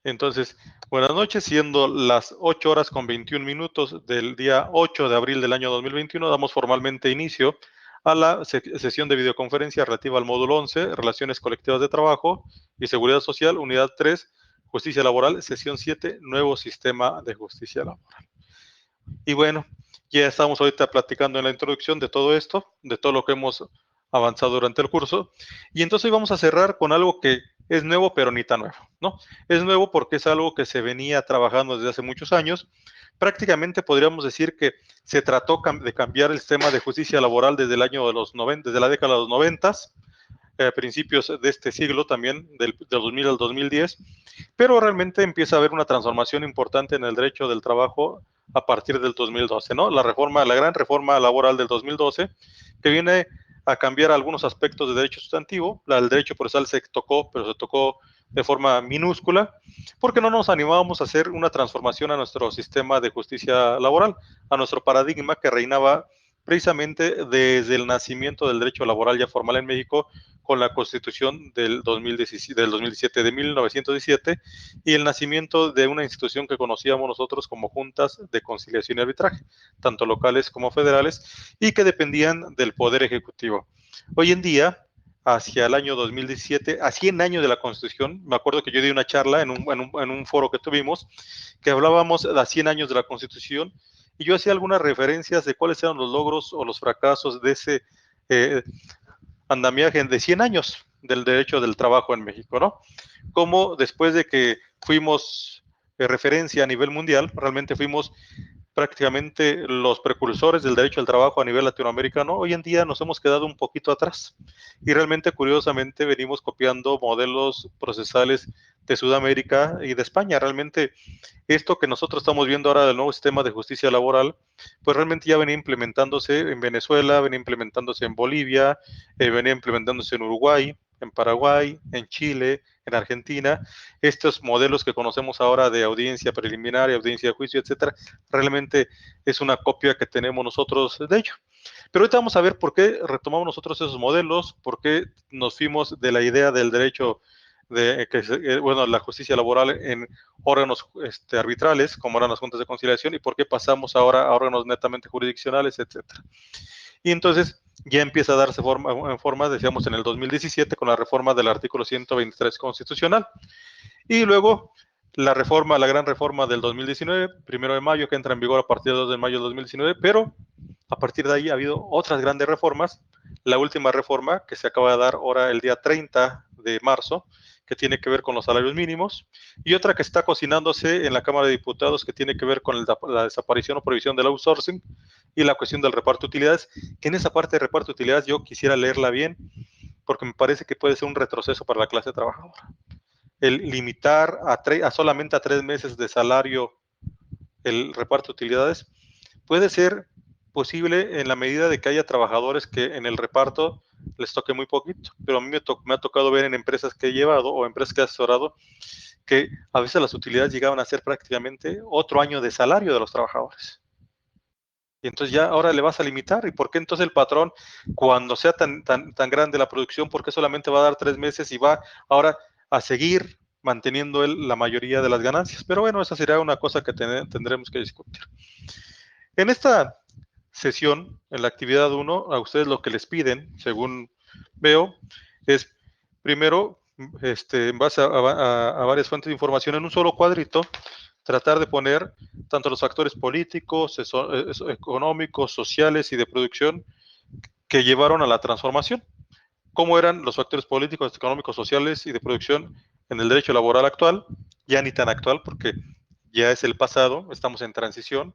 Entonces, buenas noches, siendo las 8 horas con 21 minutos del día 8 de abril del año 2021, damos formalmente inicio a la sesión de videoconferencia relativa al módulo 11, Relaciones Colectivas de Trabajo y Seguridad Social, unidad 3, Justicia Laboral, sesión 7, Nuevo Sistema de Justicia Laboral. Y bueno, ya estamos ahorita platicando en la introducción de todo esto, de todo lo que hemos avanzado durante el curso, y entonces hoy vamos a cerrar con algo que es nuevo, pero ni tan nuevo, ¿no? Es nuevo porque es algo que se venía trabajando desde hace muchos años. Prácticamente podríamos decir que se trató de cambiar el sistema de justicia laboral desde el año de los 90, desde la década de los 90, principios de este siglo también, del 2000 al 2010, pero realmente empieza a haber una transformación importante en el derecho del trabajo a partir del 2012, ¿no? La gran reforma laboral del 2012, que viene a cambiar algunos aspectos de derecho sustantivo. El derecho procesal se tocó, pero se tocó de forma minúscula, porque no nos animábamos a hacer una transformación a nuestro sistema de justicia laboral, a nuestro paradigma que reinaba precisamente desde el nacimiento del derecho laboral ya formal en México, con la Constitución del 2017, de 1917, y el nacimiento de una institución que conocíamos nosotros como juntas de conciliación y arbitraje, tanto locales como federales, y que dependían del Poder Ejecutivo. Hoy en día, hacia el año 2017, a 100 años de la Constitución, me acuerdo que yo di una charla en un foro que tuvimos, que hablábamos de 100 años de la Constitución, y yo hacía algunas referencias de cuáles eran los logros o los fracasos de ese andamiaje de 100 años del derecho del trabajo en México, ¿no? Como después de que fuimos referencia a nivel mundial, realmente fuimos prácticamente los precursores del derecho al trabajo a nivel latinoamericano, hoy en día nos hemos quedado un poquito atrás y realmente curiosamente venimos copiando modelos procesales de Sudamérica y de España. Realmente esto que nosotros estamos viendo ahora del nuevo sistema de justicia laboral, pues realmente ya venía implementándose en Venezuela, venía implementándose en Bolivia, venía implementándose en Uruguay, en Paraguay, en Chile, en Argentina. Estos modelos que conocemos ahora de audiencia preliminar, audiencia de juicio, etcétera, realmente es una copia que tenemos nosotros de ello. Pero ahorita vamos a ver por qué retomamos nosotros esos modelos, por qué nos fuimos de la idea del derecho la justicia laboral en órganos arbitrales, como eran las juntas de conciliación, y por qué pasamos ahora a órganos netamente jurisdiccionales, etcétera. Y entonces ya empieza a darse forma, decíamos, en el 2017 con la reforma del artículo 123 constitucional. Y luego la gran reforma del 2019, 1 de mayo, que entra en vigor a partir del 2 de mayo del 2019, pero a partir de ahí ha habido otras grandes reformas. La última reforma que se acaba de dar ahora el día 30 de marzo, que tiene que ver con los salarios mínimos, y otra que está cocinándose en la Cámara de Diputados, que tiene que ver con la desaparición o prohibición del outsourcing y la cuestión del reparto de utilidades, que en esa parte de reparto de utilidades yo quisiera leerla bien, porque me parece que puede ser un retroceso para la clase trabajadora. El limitar solamente a 3 meses de salario el reparto de utilidades puede ser posible en la medida de que haya trabajadores que en el reparto les toque muy poquito, pero a mí me ha tocado ver en empresas que he llevado o empresas que he asesorado que a veces las utilidades llegaban a ser prácticamente otro año de salario de los trabajadores. Y entonces ya ahora le vas a limitar. ¿Y por qué entonces el patrón, cuando sea tan grande la producción, por qué solamente va a dar 3 meses y va ahora a seguir manteniendo él la mayoría de las ganancias? Pero bueno, esa sería una cosa que tendremos que discutir. En esta sesión, en la actividad 1, a ustedes lo que les piden, según veo, es primero, en base a varias fuentes de información, en un solo cuadrito, tratar de poner tanto los factores políticos, económicos, sociales y de producción que llevaron a la transformación. ¿Cómo eran los factores políticos, económicos, sociales y de producción en el derecho laboral actual? Ya ni tan actual porque ya es el pasado, estamos en transición,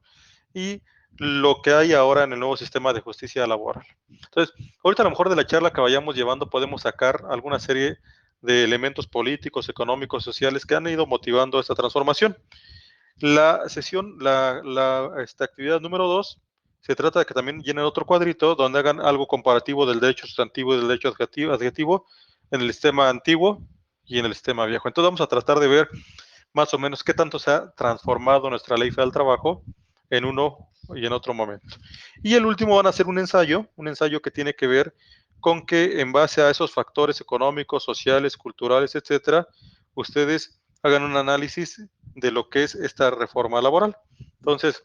y lo que hay ahora en el nuevo sistema de justicia laboral. Entonces, ahorita a lo mejor de la charla que vayamos llevando podemos sacar alguna serie de elementos políticos, económicos, sociales que han ido motivando esta transformación. La sesión, esta actividad número 2, se trata de que también llenen otro cuadrito donde hagan algo comparativo del derecho sustantivo y del derecho adjetivo en el sistema antiguo y en el sistema viejo. Entonces vamos a tratar de ver más o menos qué tanto se ha transformado nuestra ley federal del trabajo en uno y en otro momento. Y el último van a hacer un ensayo que tiene que ver con que en base a esos factores económicos, sociales, culturales, etcétera, ustedes hagan un análisis de lo que es esta reforma laboral. Entonces,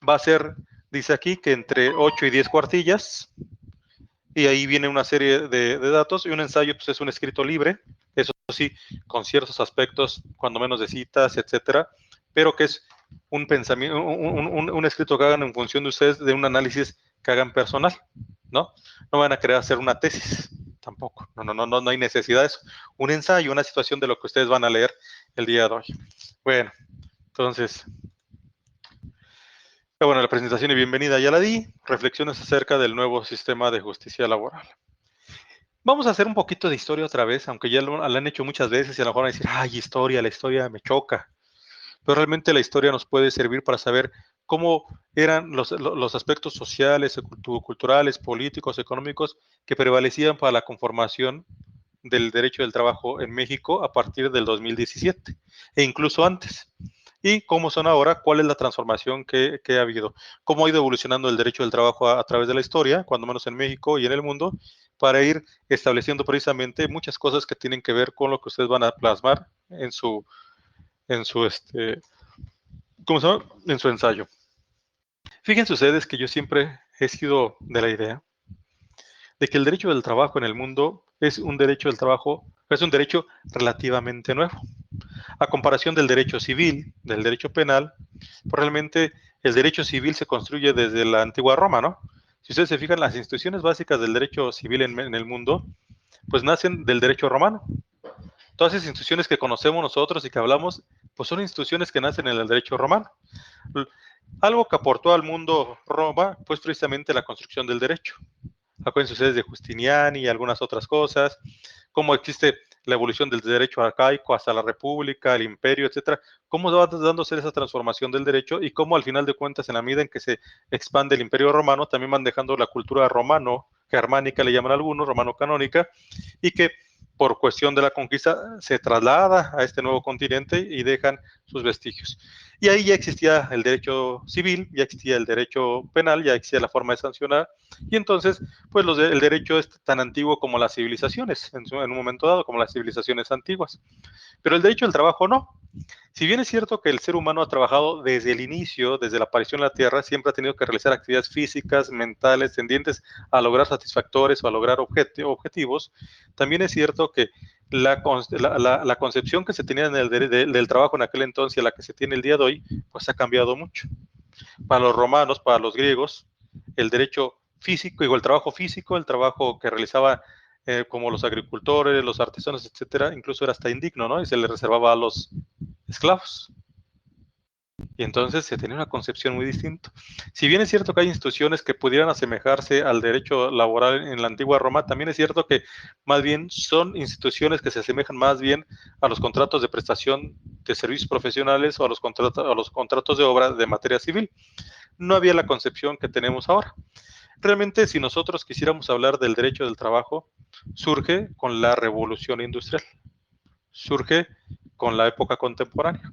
va a ser, dice aquí, que entre 8 y 10 cuartillas, y ahí viene una serie de datos, y un ensayo pues, es un escrito libre, eso sí, con ciertos aspectos, cuando menos de citas, etcétera, pero que es un pensamiento, un escrito que hagan en función de ustedes, de un análisis que hagan personal, ¿no? No van a querer hacer una tesis, tampoco, no hay necesidad de eso. Un ensayo, una situación de lo que ustedes van a leer el día de hoy. Bueno, entonces, bueno, la presentación y bienvenida ya la di. Reflexiones acerca del nuevo sistema de justicia laboral. Vamos a hacer un poquito de historia otra vez, aunque ya lo han hecho muchas veces y a lo mejor van a decir, ay, historia, la historia me choca. Pero realmente la historia nos puede servir para saber cómo eran los aspectos sociales, culturales, políticos, económicos que prevalecían para la conformación del derecho del trabajo en México a partir del 2017 e incluso antes. Y cómo son ahora, cuál es la transformación que ha habido, cómo ha ido evolucionando el derecho del trabajo a través de la historia, cuando menos en México y en el mundo, para ir estableciendo precisamente muchas cosas que tienen que ver con lo que ustedes van a plasmar en su ¿cómo se llama? En su ensayo. Fíjense ustedes que yo siempre he sido de la idea de que el derecho del trabajo en el mundo es un derecho del trabajo, es un derecho relativamente nuevo. A comparación del derecho civil, del derecho penal, pues realmente el derecho civil se construye desde la antigua Roma, ¿no? Si ustedes se fijan, las instituciones básicas del derecho civil en el mundo, pues nacen del derecho romano. Todas esas instituciones que conocemos nosotros y que hablamos, pues son instituciones que nacen en el derecho romano. Algo que aportó al mundo Roma, pues precisamente la construcción del derecho. Acuérdense ustedes de Justiniani y algunas otras cosas, cómo existe la evolución del derecho arcaico hasta la república, el imperio, etcétera, cómo va dándose esa transformación del derecho y cómo al final de cuentas, en la medida en que se expande el imperio romano, también van dejando la cultura romano-germánica, le llaman algunos, romano-canónica, y que por cuestión de la conquista se traslada a este nuevo continente y dejan sus vestigios. Y ahí ya existía el derecho civil, ya existía el derecho penal, ya existía la forma de sancionar, y entonces, pues el derecho es tan antiguo como las civilizaciones, en un momento dado, como las civilizaciones antiguas. Pero el derecho al trabajo no. Si bien es cierto que el ser humano ha trabajado desde el inicio, desde la aparición en la Tierra, siempre ha tenido que realizar actividades físicas, mentales, tendientes a lograr satisfactores o a lograr objetivos, también es cierto que la concepción que se tenía del trabajo en aquel entonces y a la que se tiene el día de hoy, pues ha cambiado mucho. Para los romanos, para los griegos, el derecho físico, el trabajo físico, el trabajo que realizaba como los agricultores, los artesanos, etcétera, incluso era hasta indigno, ¿no? Y se le reservaba a los esclavos. Y entonces se tenía una concepción muy distinta. Si bien es cierto que hay instituciones que pudieran asemejarse al derecho laboral en la antigua Roma, también es cierto que más bien son instituciones que se asemejan más bien a los contratos de prestación de servicios profesionales o a los contratos de obra de materia civil. No había la concepción que tenemos ahora. Realmente, si nosotros quisiéramos hablar del derecho del trabajo, surge con la revolución industrial, surge con la época contemporánea.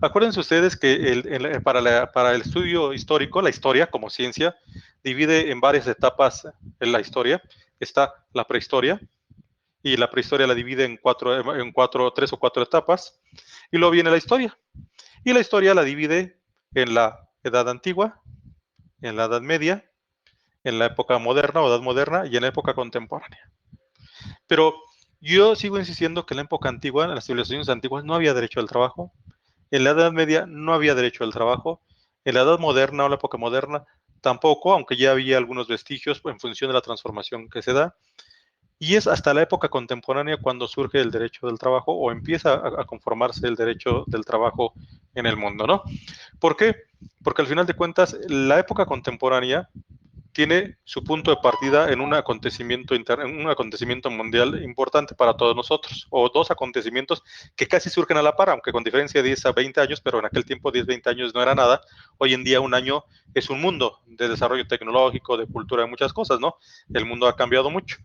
Acuérdense ustedes que para el estudio histórico, la historia como ciencia, divide en varias etapas en la historia. Está la prehistoria, y la prehistoria la divide tres o cuatro etapas, y luego viene la historia. Y la historia la divide en la Edad Antigua, en la Edad Media, en la época moderna o Edad Moderna y en la época contemporánea. Pero yo sigo insistiendo que en la época antigua, en las civilizaciones antiguas, no había derecho al trabajo. En la Edad Media no había derecho al trabajo. En la Edad Moderna o la época moderna tampoco, aunque ya había algunos vestigios en función de la transformación que se da. Y es hasta la época contemporánea cuando surge el derecho del trabajo o empieza a conformarse el derecho del trabajo en el mundo, ¿no? ¿Por qué? Porque al final de cuentas, la época contemporánea tiene su punto de partida en en un acontecimiento mundial importante para todos nosotros, o dos acontecimientos que casi surgen a la par, aunque con diferencia de 10 a 20 años, pero en aquel tiempo 10, 20 años no era nada. Hoy en día un año es un mundo de desarrollo tecnológico, de cultura, de muchas cosas, ¿no? El mundo ha cambiado mucho.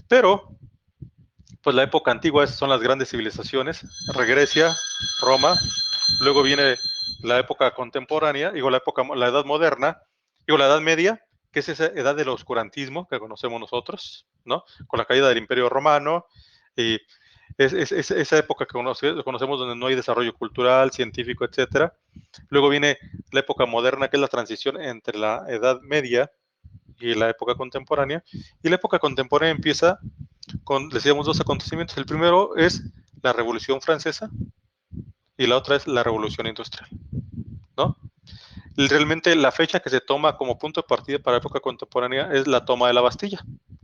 Pero, pues la época antigua son las grandes civilizaciones, Grecia, Roma, luego viene la época contemporánea, digo la edad moderna, digo la edad media, que es esa edad del oscurantismo que conocemos nosotros, ¿no? Con la caída del Imperio Romano, y Es esa época que conocemos donde no hay desarrollo cultural, científico, etcétera. Luego viene la época moderna, que es la transición entre la Edad Media y la época contemporánea. Y la época contemporánea empieza con, decíamos, dos acontecimientos. El primero es la Revolución Francesa y la otra es la Revolución Industrial, ¿no? Realmente la fecha que se toma como punto de partida para la época contemporánea es la toma de la Bastilla,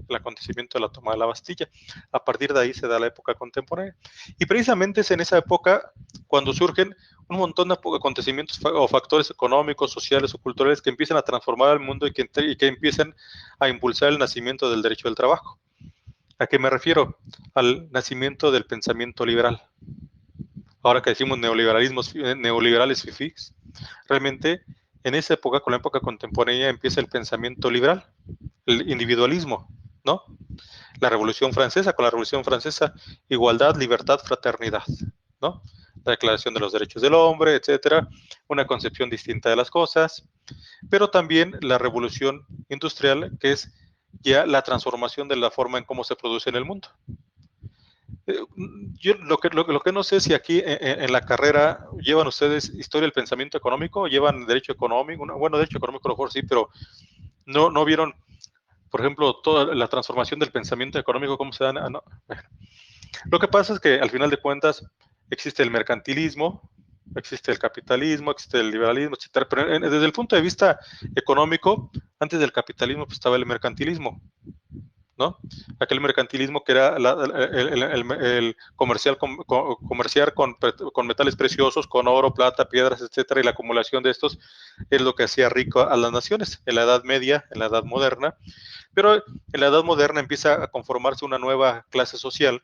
el acontecimiento de la toma de la Bastilla. A partir de ahí se da la época contemporánea. Y precisamente es en esa época cuando surgen un montón de acontecimientos o factores económicos, sociales o culturales que empiezan a transformar el mundo y que empiezan a impulsar el nacimiento del derecho del trabajo. ¿A qué me refiero? Al nacimiento del pensamiento liberal. Ahora que decimos neoliberales fifís, realmente en esa época, con la época contemporánea, empieza el pensamiento liberal, el individualismo, ¿no? La Revolución Francesa, con la Revolución Francesa, igualdad, libertad, fraternidad, ¿no? La Declaración de los Derechos del Hombre, etcétera, una concepción distinta de las cosas, pero también la Revolución Industrial, que es ya la transformación de la forma en cómo se produce en el mundo. Yo lo que no sé si aquí en la carrera llevan ustedes historia del pensamiento económico, llevan derecho económico, bueno, derecho económico a lo mejor sí, pero no vieron, por ejemplo, toda la transformación del pensamiento económico, cómo se dan. No. Lo que pasa es que al final de cuentas existe el mercantilismo, existe el capitalismo, existe el liberalismo, etcétera, pero desde el punto de vista económico, antes del capitalismo pues, estaba el mercantilismo, ¿no? Aquel mercantilismo que era el comerciar con metales preciosos, con oro, plata, piedras, etcétera, y la acumulación de estos es lo que hacía rico a las naciones en la Edad Media, en la Edad Moderna, pero en la Edad Moderna empieza a conformarse una nueva clase social,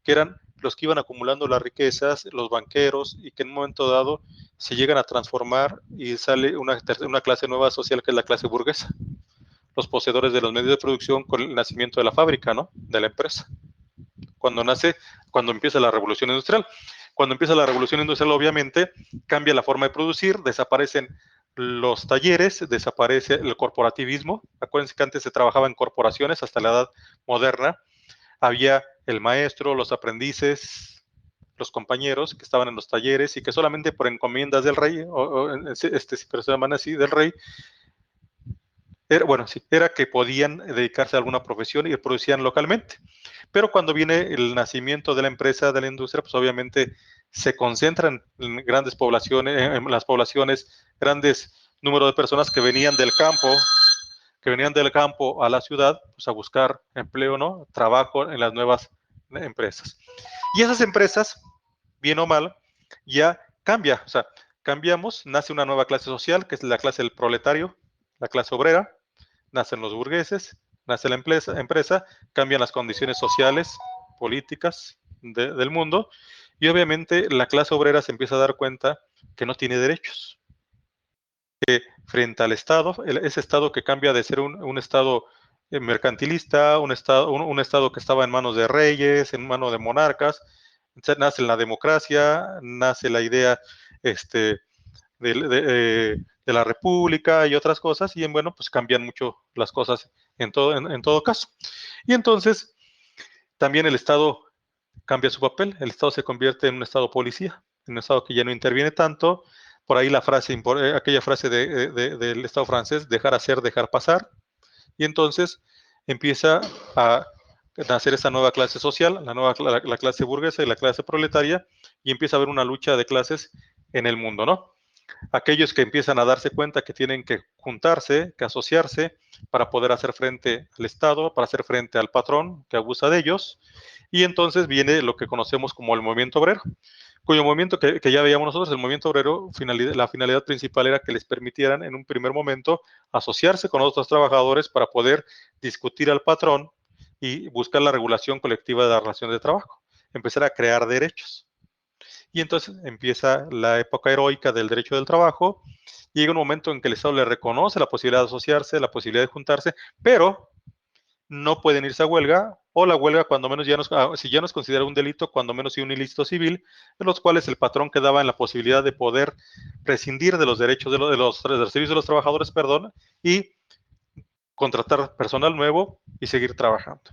que eran los que iban acumulando las riquezas, los banqueros, y que en un momento dado se llegan a transformar y sale una clase nueva social que es la clase burguesa, los poseedores de los medios de producción con el nacimiento de la fábrica, ¿no? De la empresa. Cuando empieza la revolución industrial. Cuando empieza la revolución industrial, obviamente, cambia la forma de producir, desaparecen los talleres, desaparece el corporativismo. Acuérdense que antes se trabajaba en corporaciones hasta la edad moderna. Había el maestro, los aprendices, los compañeros que estaban en los talleres y que solamente por encomiendas del rey, pero se llaman así, del rey, era que podían dedicarse a alguna profesión y producían localmente. Pero cuando viene el nacimiento de la empresa, de la industria, pues obviamente se concentran en grandes poblaciones, en las poblaciones, grandes número de personas que venían del campo a la ciudad, pues a buscar empleo, ¿no? Trabajo en las nuevas empresas. Y esas empresas, bien o mal, ya cambia, o sea, cambiamos, nace una nueva clase social, que es la clase del proletario, la clase obrera, nacen los burgueses, nace la empresa, cambian las condiciones sociales, políticas del mundo, y obviamente la clase obrera se empieza a dar cuenta que no tiene derechos. Frente al Estado, ese Estado que cambia de ser un Estado mercantilista, un estado que estaba en manos de reyes, en manos de monarcas, nace la democracia, nace la idea este, de la república y otras cosas, y bueno, pues cambian mucho las cosas en todo caso. Y entonces, también el Estado cambia su papel, el Estado se convierte en un Estado policía, en un Estado que ya no interviene tanto, por ahí aquella frase del Estado francés, dejar hacer, dejar pasar, y entonces empieza a nacer esa nueva clase social, la clase burguesa y la clase proletaria, y empieza a haber una lucha de clases en el mundo, ¿no? Aquellos que empiezan a darse cuenta que tienen que juntarse, que asociarse para poder hacer frente al Estado, para hacer frente al patrón que abusa de ellos, y entonces viene lo que conocemos como el movimiento obrero, cuyo movimiento que ya veíamos nosotros, el movimiento obrero, la finalidad principal era que les permitieran en un primer momento asociarse con otros trabajadores para poder discutir al patrón y buscar la regulación colectiva de la relación de trabajo, empezar a crear derechos. Y entonces empieza la época heroica del derecho del trabajo. Llega un momento en que el Estado le reconoce la posibilidad de asociarse, la posibilidad de juntarse, pero no pueden irse a huelga, o la huelga cuando menos si ya no es considerado un delito, cuando menos sí un ilícito civil, en los cuales el patrón quedaba en la posibilidad de poder prescindir de los derechos de los servicios de los trabajadores, perdón, y contratar personal nuevo y seguir trabajando.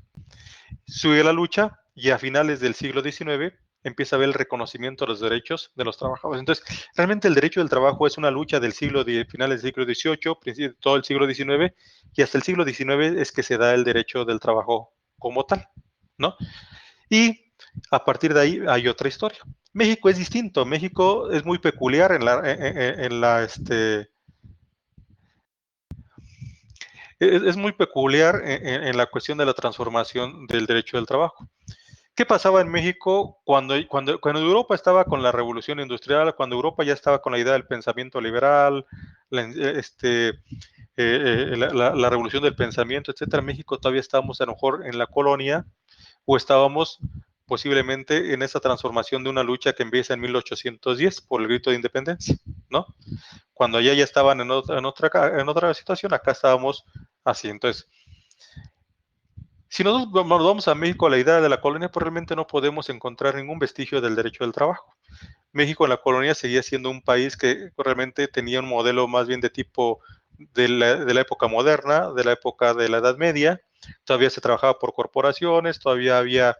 Sigue la lucha, y a finales del siglo XIX empieza a haber el reconocimiento de los derechos de los trabajadores. Entonces, realmente el derecho del trabajo es una lucha del finales del siglo XVIII, todo el siglo XIX, y hasta el siglo XIX es que se da el derecho del trabajo como tal, ¿no? Y a partir de ahí hay otra historia. México es distinto, México es muy peculiar es muy peculiar en la cuestión de la transformación del derecho del trabajo. ¿Qué pasaba en México cuando Europa estaba con la revolución industrial, cuando Europa ya estaba con la idea del pensamiento liberal, la, la revolución del pensamiento, etcétera? México todavía estábamos a lo mejor en la colonia o estábamos posiblemente en esa transformación de una lucha que empieza en 1810 por el grito de independencia, ¿no? Cuando allá ya estaban en otra situación, acá estábamos así. Entonces, si nosotros nos vamos a México, la idea de la colonia, pues realmente no podemos encontrar ningún vestigio del derecho del trabajo. México en la colonia seguía siendo un país que realmente tenía un modelo más bien de tipo de la época moderna, de la época de la Edad Media. Todavía se trabajaba por corporaciones, todavía había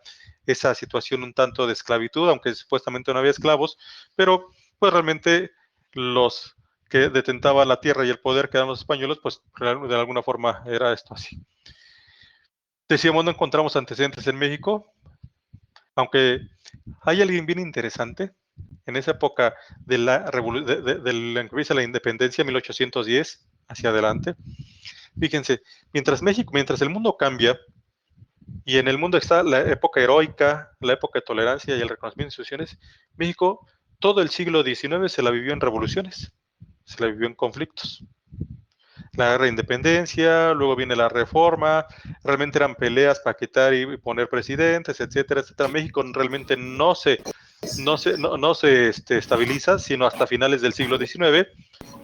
esa situación un tanto de esclavitud, aunque supuestamente no había esclavos, pero pues realmente los que detentaban la tierra y el poder, que eran los españoles, pues de alguna forma era esto así. Decíamos, no encontramos antecedentes en México, aunque hay alguien bien interesante. En esa época de la empieza la independencia, 1810 hacia adelante. Fíjense, mientras el mundo cambia, y en el mundo está la época heroica, la época de tolerancia y el reconocimiento de instituciones, México todo el siglo XIX se la vivió en revoluciones, se la vivió en conflictos. La guerra de independencia, luego viene la reforma, realmente eran peleas para quitar y poner presidentes, etcétera, etcétera. México realmente no se estabiliza, sino hasta finales del siglo XIX,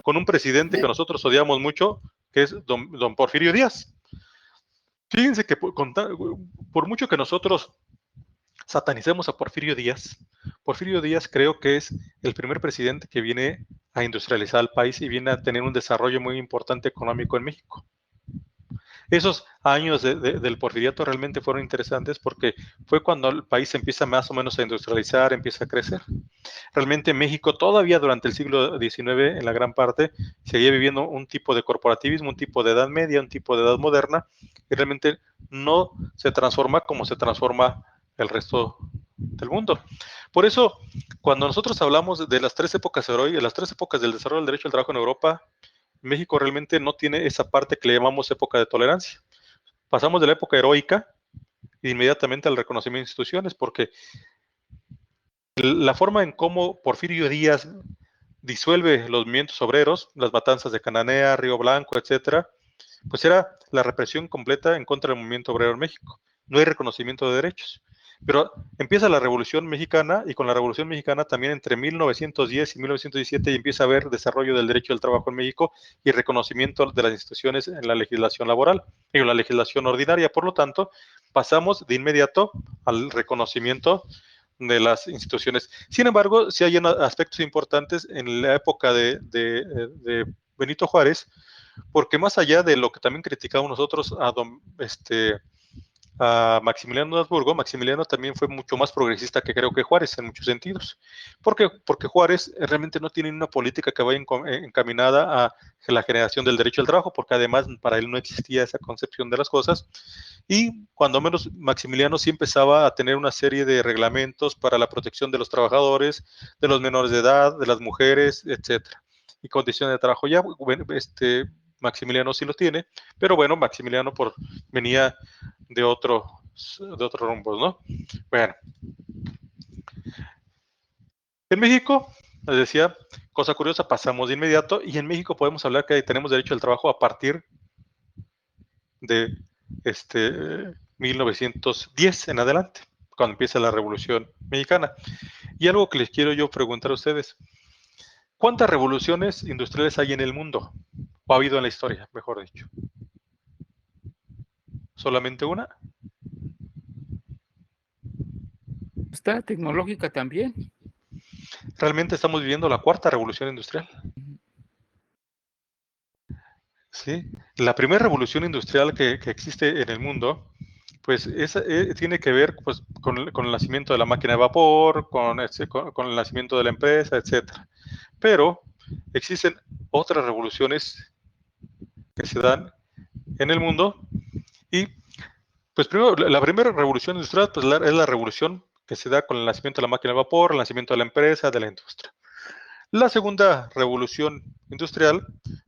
con un presidente que nosotros odiamos mucho, que es don Porfirio Díaz. Fíjense que por mucho que nosotros satanicemos a Porfirio Díaz creo que es el primer presidente que viene a industrializar el país y viene a tener un desarrollo muy importante económico en México. Esos años del porfiriato realmente fueron interesantes porque fue cuando el país empieza más o menos a industrializar, empieza a crecer. Realmente México todavía durante el siglo XIX, en la gran parte, seguía viviendo un tipo de corporativismo, un tipo de edad media, un tipo de edad moderna, y realmente no se transforma como se transforma el resto del mundo. Por eso, cuando nosotros hablamos de las tres épocas heroicas, las tres épocas del desarrollo del derecho al trabajo en Europa, México realmente no tiene esa parte que le llamamos época de tolerancia. Pasamos de la época heroica inmediatamente al reconocimiento de instituciones, porque la forma en cómo Porfirio Díaz disuelve los movimientos obreros, las matanzas de Cananea, Río Blanco, etcétera, pues era la represión completa en contra del movimiento obrero en México. No hay reconocimiento de derechos. Pero empieza la Revolución Mexicana y con la Revolución Mexicana también entre 1910 y 1917 empieza a haber desarrollo del derecho del trabajo en México y reconocimiento de las instituciones en la legislación laboral y en la legislación ordinaria. Por lo tanto, pasamos de inmediato al reconocimiento de las instituciones. Sin embargo, sí hay aspectos importantes en la época de Benito Juárez, porque más allá de lo que también criticamos nosotros a Maximiliano de Habsburgo, Maximiliano también fue mucho más progresista que creo que Juárez en muchos sentidos. ¿Por qué? Porque Juárez realmente no tiene una política que vaya encaminada a la generación del derecho al trabajo, porque además para él no existía esa concepción de las cosas. Y cuando menos Maximiliano sí empezaba a tener una serie de reglamentos para la protección de los trabajadores, de los menores de edad, de las mujeres, etcétera. Y condiciones de trabajo ya, Maximiliano sí lo tiene, pero bueno, Maximiliano venía de otros rumbos, ¿no? Bueno, en México, les decía, cosa curiosa, pasamos de inmediato y en México podemos hablar que tenemos derecho al trabajo a partir de 1910 en adelante, cuando empieza la Revolución Mexicana. Y algo que les quiero yo preguntar a ustedes, ¿cuántas revoluciones industriales hay en el mundo? ¿O ha habido en la historia, mejor dicho? ¿Solamente una? Está tecnológica también. Realmente estamos viviendo la cuarta revolución industrial. ¿Sí? La primera revolución industrial que existe en el mundo pues tiene que ver pues, con el nacimiento de la máquina de vapor, con el nacimiento de la empresa, etcétera. Pero existen otras revoluciones que se dan en el mundo y pues primero, la primera revolución industrial pues, es la revolución que se da con el nacimiento de la máquina de vapor, el nacimiento de la empresa, de la industria. La segunda revolución industrial,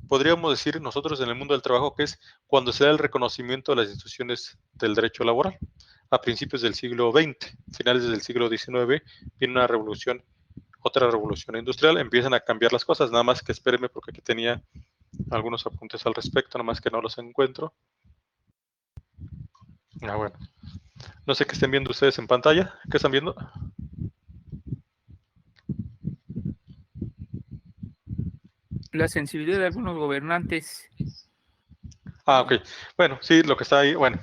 podríamos decir nosotros en el mundo del trabajo, que es cuando se da el reconocimiento de las instituciones del derecho laboral. A principios del siglo XX, finales del siglo XIX, viene una revolución, otra revolución industrial, empiezan a cambiar las cosas, nada más que espérenme porque aquí tenía algunos apuntes al respecto, nada más que no los encuentro. Bueno. No sé qué estén viendo ustedes en pantalla. ¿Qué están viendo? La sensibilidad de algunos gobernantes. Ok. Bueno, sí, lo que está ahí. Bueno,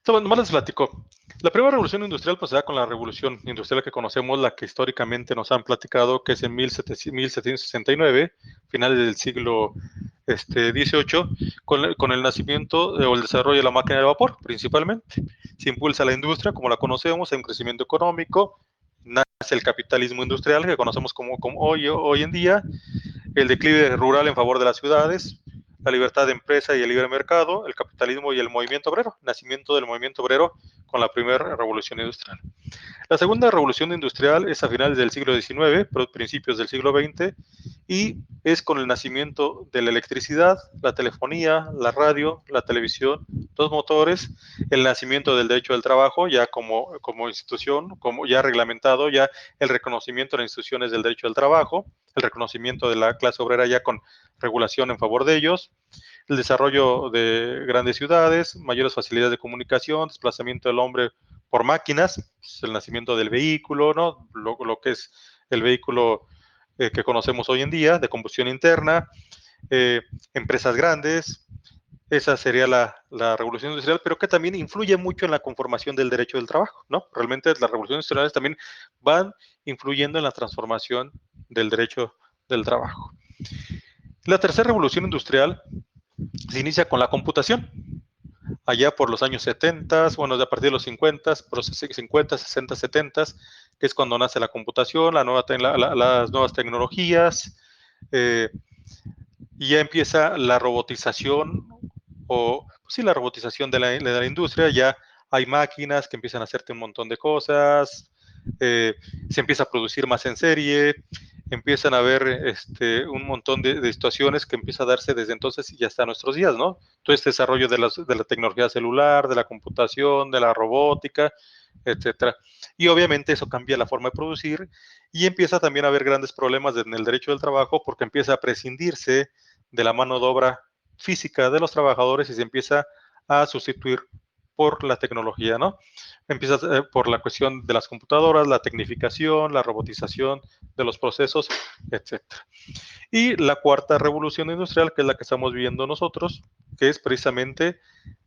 nomás les platico. La primera revolución industrial pues se da con la revolución industrial que conocemos, la que históricamente nos han platicado, que es en 1769, finales del siglo XVIII, con el nacimiento o el desarrollo de la máquina de vapor, principalmente. Se impulsa la industria como la conocemos, hay un crecimiento económico, nace el capitalismo industrial que conocemos como hoy en día, el declive rural en favor de las ciudades, la libertad de empresa y el libre mercado, el capitalismo y el movimiento obrero, nacimiento del movimiento obrero con la primera revolución industrial. La segunda revolución industrial es a finales del siglo XIX, principios del siglo XX, y es con el nacimiento de la electricidad, la telefonía, la radio, la televisión, los motores, el nacimiento del derecho del trabajo ya como institución, como ya reglamentado, ya el reconocimiento de las instituciones del derecho del trabajo, el reconocimiento de la clase obrera ya con regulación en favor de ellos, el desarrollo de grandes ciudades, mayores facilidades de comunicación, desplazamiento del hombre por máquinas, el nacimiento del vehículo, ¿no? Lo que es el vehículo que conocemos hoy en día, de combustión interna, empresas grandes, esa sería la revolución industrial, pero que también influye mucho en la conformación del derecho del trabajo, ¿no? Realmente las revoluciones industriales también van influyendo en la transformación del derecho del trabajo. La tercera revolución industrial se inicia con la computación, allá por los años 70, bueno, a partir de los 50, por los 50, 60, 70, que es cuando nace la computación, las nuevas tecnologías, y ya empieza la robotización, o pues sí, la robotización de la industria, ya hay máquinas que empiezan a hacerte un montón de cosas, se empieza a producir más en serie, empiezan a haber un montón de situaciones que empieza a darse desde entonces y hasta nuestros días, ¿no? Todo este desarrollo de la tecnología celular, de la computación, de la robótica, etcétera. Y obviamente eso cambia la forma de producir y empieza también a haber grandes problemas en el derecho del trabajo porque empieza a prescindirse de la mano de obra física de los trabajadores y se empieza a sustituir por la tecnología, ¿no? Empieza por la cuestión de las computadoras, la tecnificación, la robotización de los procesos, etcétera. Y la cuarta revolución industrial, que es la que estamos viviendo nosotros, que es precisamente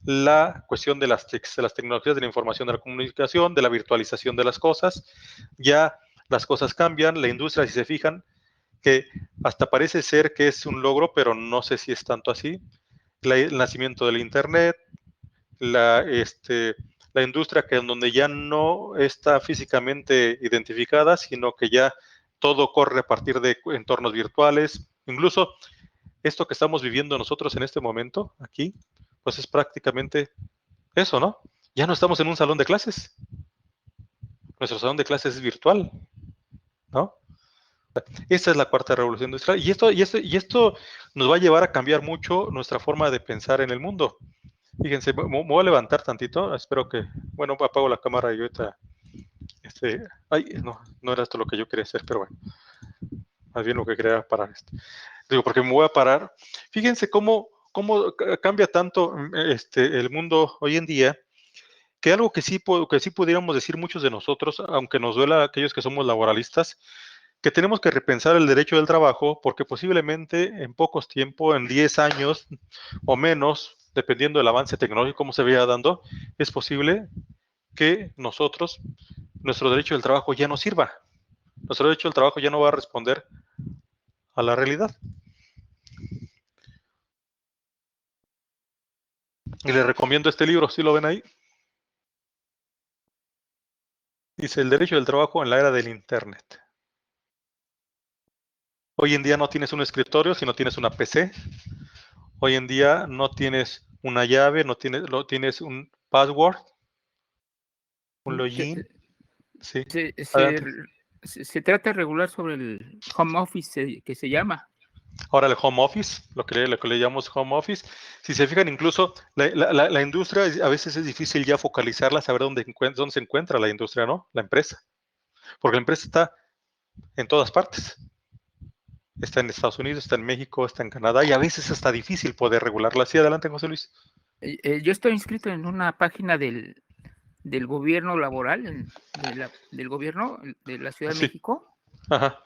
la cuestión de las tecnologías de la información, de la comunicación, de la virtualización de las cosas. Ya las cosas cambian, la industria, si se fijan, que hasta parece ser que es un logro, pero no sé si es tanto así. El nacimiento del Internet, la industria que en donde ya no está físicamente identificada, sino que ya todo corre a partir de entornos virtuales. Incluso esto que estamos viviendo nosotros en este momento, aquí, pues es prácticamente eso, ¿no? Ya no estamos en un salón de clases. Nuestro salón de clases es virtual, ¿no? Esta es la cuarta revolución industrial. Y esto nos va a llevar a cambiar mucho nuestra forma de pensar en el mundo. Fíjense, me voy a levantar tantito. Espero que, bueno, apago la cámara y ahorita, ay, no era esto lo que yo quería hacer, pero bueno, más bien lo que quería parar esto. Digo, porque me voy a parar. Fíjense cómo cambia tanto el mundo hoy en día, que algo que sí pudiéramos decir muchos de nosotros, aunque nos duela a aquellos que somos laboralistas, que tenemos que repensar el derecho del trabajo porque posiblemente en pocos tiempos, en 10 años o menos, dependiendo del avance tecnológico, cómo se vaya dando, es posible que nuestro derecho del trabajo ya no sirva. Nuestro derecho del trabajo ya no va a responder a la realidad. Y les recomiendo este libro, ¿sí lo ven ahí? Dice el derecho del trabajo en la era del Internet. Hoy en día no tienes un escritorio, sino tienes una PC. Hoy en día no tienes una llave, no tienes un password, un Se, login. Sí, se- se- adelante. se trata de regular sobre el home office que se llama. Ahora el home office, lo que le llamamos home office. Si se fijan, incluso la industria a veces es difícil ya focalizarla, saber dónde se encuentra la industria, ¿no? La empresa. Porque la empresa está en todas partes. Está en Estados Unidos, está en México, está en Canadá y a veces hasta difícil poder regularla. Sí, adelante, José Luis. Yo estoy inscrito en una página del gobierno laboral, del gobierno de la Ciudad de Sí, México, ajá.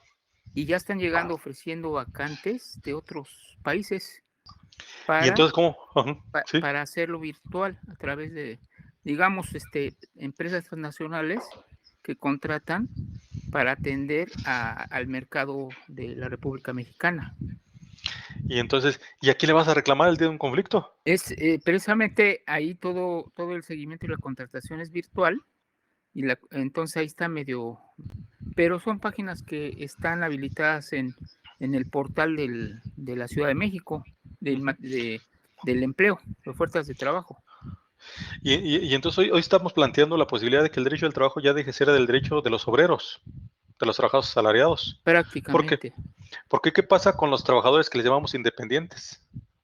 y ya están llegando ofreciendo vacantes de otros países Y para, entonces, ¿cómo? Ajá, sí. para hacerlo virtual a través de, digamos, empresas transnacionales que contratan para atender al mercado de la República Mexicana. Y entonces, ¿y a quién le vas a reclamar el día de un conflicto? Es precisamente ahí todo el seguimiento y la contratación es virtual, y entonces ahí está medio, pero son páginas que están habilitadas en el portal de la Ciudad de México, del empleo, de ofertas de trabajo, Y entonces hoy estamos planteando la posibilidad de que el derecho del trabajo ya deje de ser el derecho de los obreros, de los trabajadores asalariados. ¿Por qué? prácticamente. Porque ¿qué pasa con los trabajadores que les llamamos independientes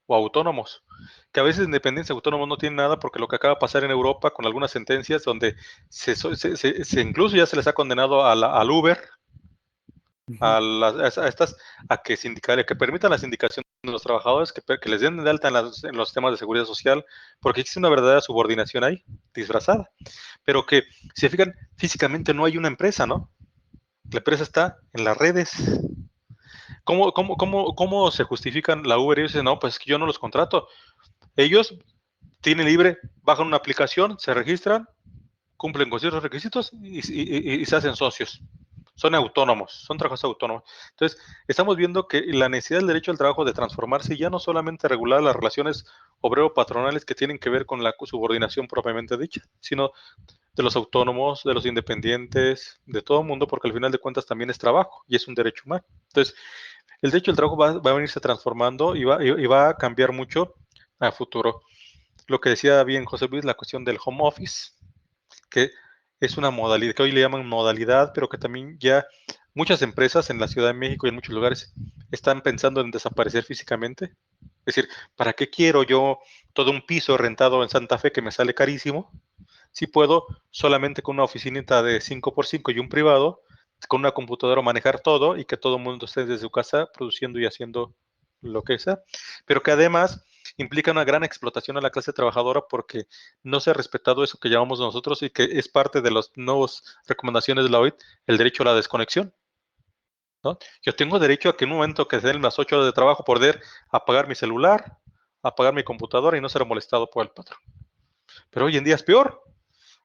o autónomos? Que a veces independientes y autónomos no tienen nada porque lo que acaba de pasar en Europa con algunas sentencias donde incluso ya se les ha condenado al Uber, Ujú. a que permitan la sindicación de los trabajadores, que les den de alta en los temas de seguridad social, porque existe una verdadera subordinación ahí, disfrazada. Pero que, si se fijan, físicamente no hay una empresa, ¿no? La empresa está en las redes. ¿Cómo se justifican la Uber? Y dicen, no, pues es que yo no los contrato. Ellos tienen libre, bajan una aplicación, se registran, cumplen con ciertos requisitos y se hacen socios. Son autónomos, son trabajadores autónomos. Entonces, estamos viendo que la necesidad del derecho al trabajo de transformarse ya no solamente regular las relaciones obrero-patronales que tienen que ver con la subordinación propiamente dicha, sino de los autónomos, de los independientes, de todo el mundo, porque al final de cuentas también es trabajo y es un derecho humano. Entonces, el derecho al trabajo va a venirse transformando y va a cambiar mucho a futuro. Lo que decía bien José Luis, la cuestión del home office, que es una modalidad, que hoy le llaman modalidad, pero que también ya muchas empresas en la Ciudad de México y en muchos lugares están pensando en desaparecer físicamente. Es decir, ¿para qué quiero yo todo un piso rentado en Santa Fe que me sale carísimo? Si puedo solamente con una oficinita de 5x5 y un privado, con una computadora manejar todo y que todo el mundo esté desde su casa produciendo y haciendo lo que sea, pero que además implica una gran explotación a la clase trabajadora porque no se ha respetado eso que llamamos nosotros y que es parte de las nuevas recomendaciones de la OIT, el derecho a la desconexión, ¿no? Yo tengo derecho a que en un momento que se den las 8 horas de trabajo poder apagar mi celular, apagar mi computadora y no ser molestado por el patrón. Pero hoy en día es peor.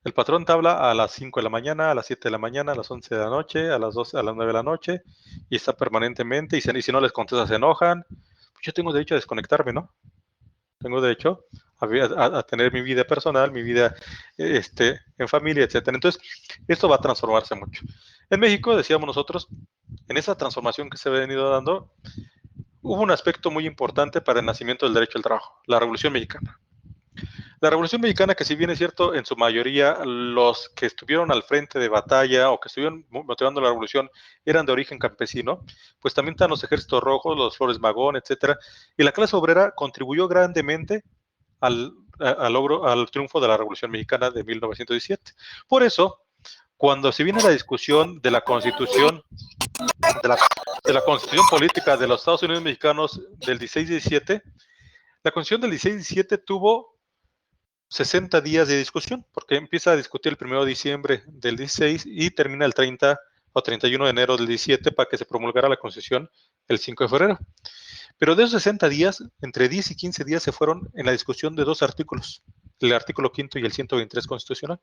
El patrón te habla a las 5 de la mañana, a las 7 de la mañana, a las 11 de la noche, a las 12, a las 9 de la noche, y está permanentemente, y si no les contestas se enojan. Pues yo tengo derecho a desconectarme, ¿no? Tengo derecho a tener mi vida personal, mi vida en familia, etcétera. Entonces, esto va a transformarse mucho. En México, decíamos nosotros, en esa transformación que se ha venido dando, hubo un aspecto muy importante para el nacimiento del derecho al trabajo, la Revolución Mexicana. La Revolución Mexicana, que si bien es cierto, en su mayoría los que estuvieron al frente de batalla o que estuvieron motivando la revolución eran de origen campesino, pues también están los ejércitos rojos, los Flores Magón, etcétera, y la clase obrera contribuyó grandemente al triunfo de la Revolución Mexicana de 1917. Por eso, cuando se viene la discusión de la Constitución, de la Constitución política de los Estados Unidos mexicanos del 16-17, la Constitución del 16-17 tuvo 60 días de discusión, porque empieza a discutir el 1 de diciembre del 16 y termina el 30 o 31 de enero del 17 para que se promulgara la Constitución el 5 de febrero. Pero de esos 60 días, entre 10 y 15 días se fueron en la discusión de dos artículos, el artículo quinto y el 123 constitucional.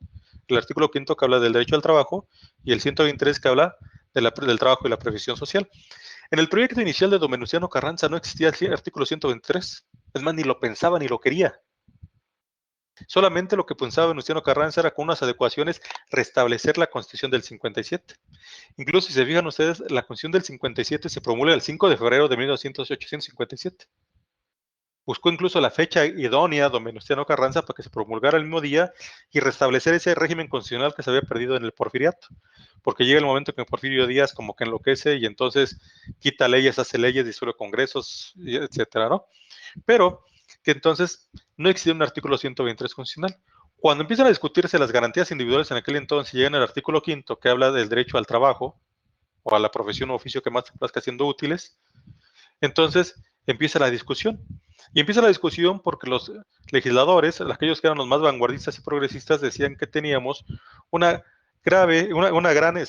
El artículo quinto que habla del derecho al trabajo y el 123 que habla del trabajo y la previsión social. En el proyecto inicial de don Venustiano Carranza no existía el artículo 123, es más, ni lo pensaba ni lo quería. Solamente lo que pensaba Venustiano Carranza era con unas adecuaciones restablecer la Constitución del 57. Incluso si se fijan ustedes, la Constitución del 57 se promulga el 5 de febrero de 1857. Buscó incluso la fecha idónea don Venustiano Carranza para que se promulgara el mismo día y restablecer ese régimen constitucional que se había perdido en el porfiriato. Porque llega el momento que Porfirio Díaz como que enloquece y entonces quita leyes, hace leyes, disuelve congresos, etcétera, ¿no? Pero que entonces no existe un artículo 123 constitucional. Cuando empiezan a discutirse las garantías individuales en aquel entonces, llegan al artículo 5 que habla del derecho al trabajo o a la profesión o oficio que más te plazca siendo útiles, entonces empieza la discusión. Y empieza la discusión porque los legisladores, aquellos que eran los más vanguardistas y progresistas, decían que teníamos una una gran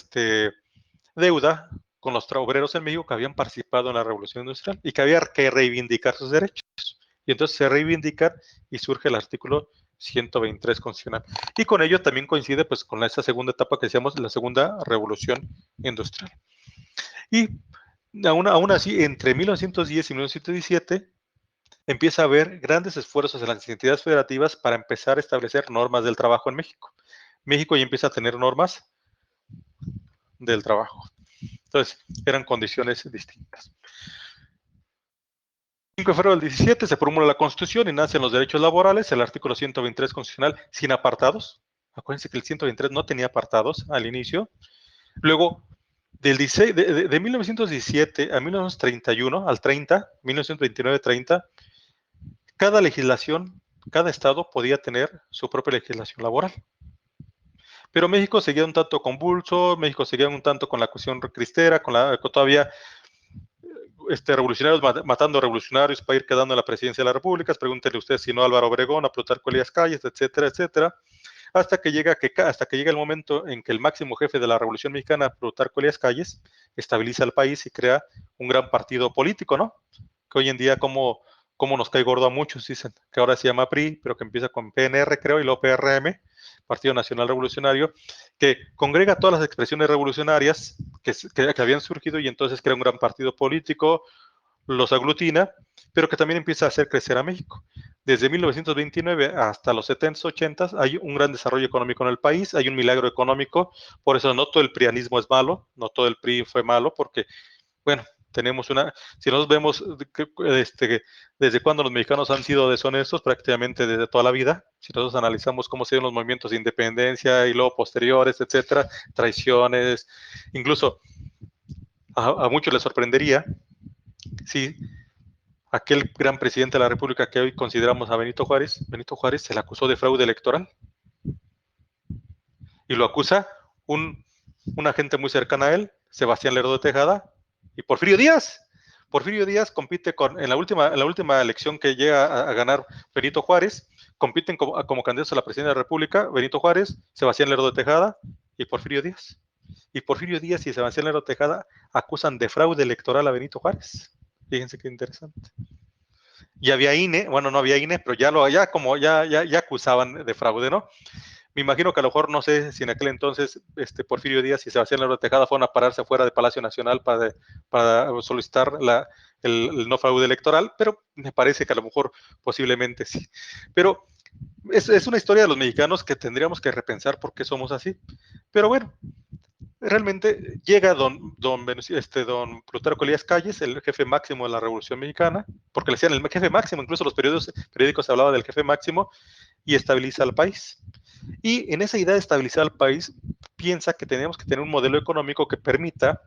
deuda con los obreros en México que habían participado en la Revolución Industrial y que había que reivindicar sus derechos. Y entonces se reivindican y surge el artículo 123 constitucional. Y con ello también coincide pues con esa segunda etapa que decíamos, la segunda revolución industrial. Y aún así, entre 1910 y 1917, empieza a haber grandes esfuerzos en las entidades federativas para empezar a establecer normas del trabajo en México. México ya empieza a tener normas del trabajo. Entonces, eran condiciones distintas. 5 de febrero del 17 se promulga la Constitución y nacen los derechos laborales, el artículo 123 constitucional sin apartados. Acuérdense que el 123 no tenía apartados al inicio. Luego, de 1917 a 1931, al 30, 1929-30, cada legislación, cada estado podía tener su propia legislación laboral. Pero México seguía un tanto convulso, México seguía un tanto con la cuestión cristera, con todavía revolucionarios matando revolucionarios para ir quedando en la presidencia de la República. Pregúntenle usted si no Álvaro Obregón, a Plutarco Elías Calles, etcétera, etcétera. Hasta que llega el momento en que el máximo jefe de la Revolución Mexicana, Plutarco Elías Calles, estabiliza el país y crea un gran partido político, ¿no? Que hoy en día como nos cae gordo a muchos, dicen que ahora se llama PRI, pero que empieza con PNR, creo, y luego PRM, Partido Nacional Revolucionario, que congrega todas las expresiones revolucionarias que habían surgido y entonces crea un gran partido político, los aglutina, pero que también empieza a hacer crecer a México. Desde 1929 hasta los 70s, 80s hay un gran desarrollo económico en el país, hay un milagro económico, por eso no todo el prianismo es malo, no todo el PRI fue malo, porque, bueno, tenemos si nos vemos desde cuando los mexicanos han sido deshonestos, prácticamente desde toda la vida, si nosotros analizamos cómo se dieron los movimientos de independencia y luego posteriores, etcétera, traiciones, incluso a muchos les sorprendería si aquel gran presidente de la República que hoy consideramos a Benito Juárez se le acusó de fraude electoral y lo acusa una gente muy cercana a él, Sebastián Lerdo de Tejada y Porfirio Díaz. Porfirio Díaz compite en la última elección que llega a ganar Benito Juárez, compiten como candidatos a la presidencia de la República, Benito Juárez, Sebastián Lerdo de Tejada y Porfirio Díaz. Y Porfirio Díaz y Sebastián Lerdo de Tejada acusan de fraude electoral a Benito Juárez. Fíjense qué interesante. Ya había INE, bueno, no había INE, pero ya acusaban de fraude, ¿no? Me imagino que a lo mejor, no sé si en aquel entonces Porfirio Díaz y Sebastián Lerdo de Tejada fueron a pararse afuera del Palacio Nacional para solicitar el no fraude electoral, pero me parece que a lo mejor posiblemente sí. Pero es una historia de los mexicanos que tendríamos que repensar por qué somos así. Pero bueno, realmente llega don Plutarco Elías Calles, el jefe máximo de la Revolución Mexicana, porque le decían el jefe máximo, incluso los periódicos se hablaba del jefe máximo, y estabiliza al país. Y en esa idea de estabilizar al país, piensa que tenemos que tener un modelo económico que permita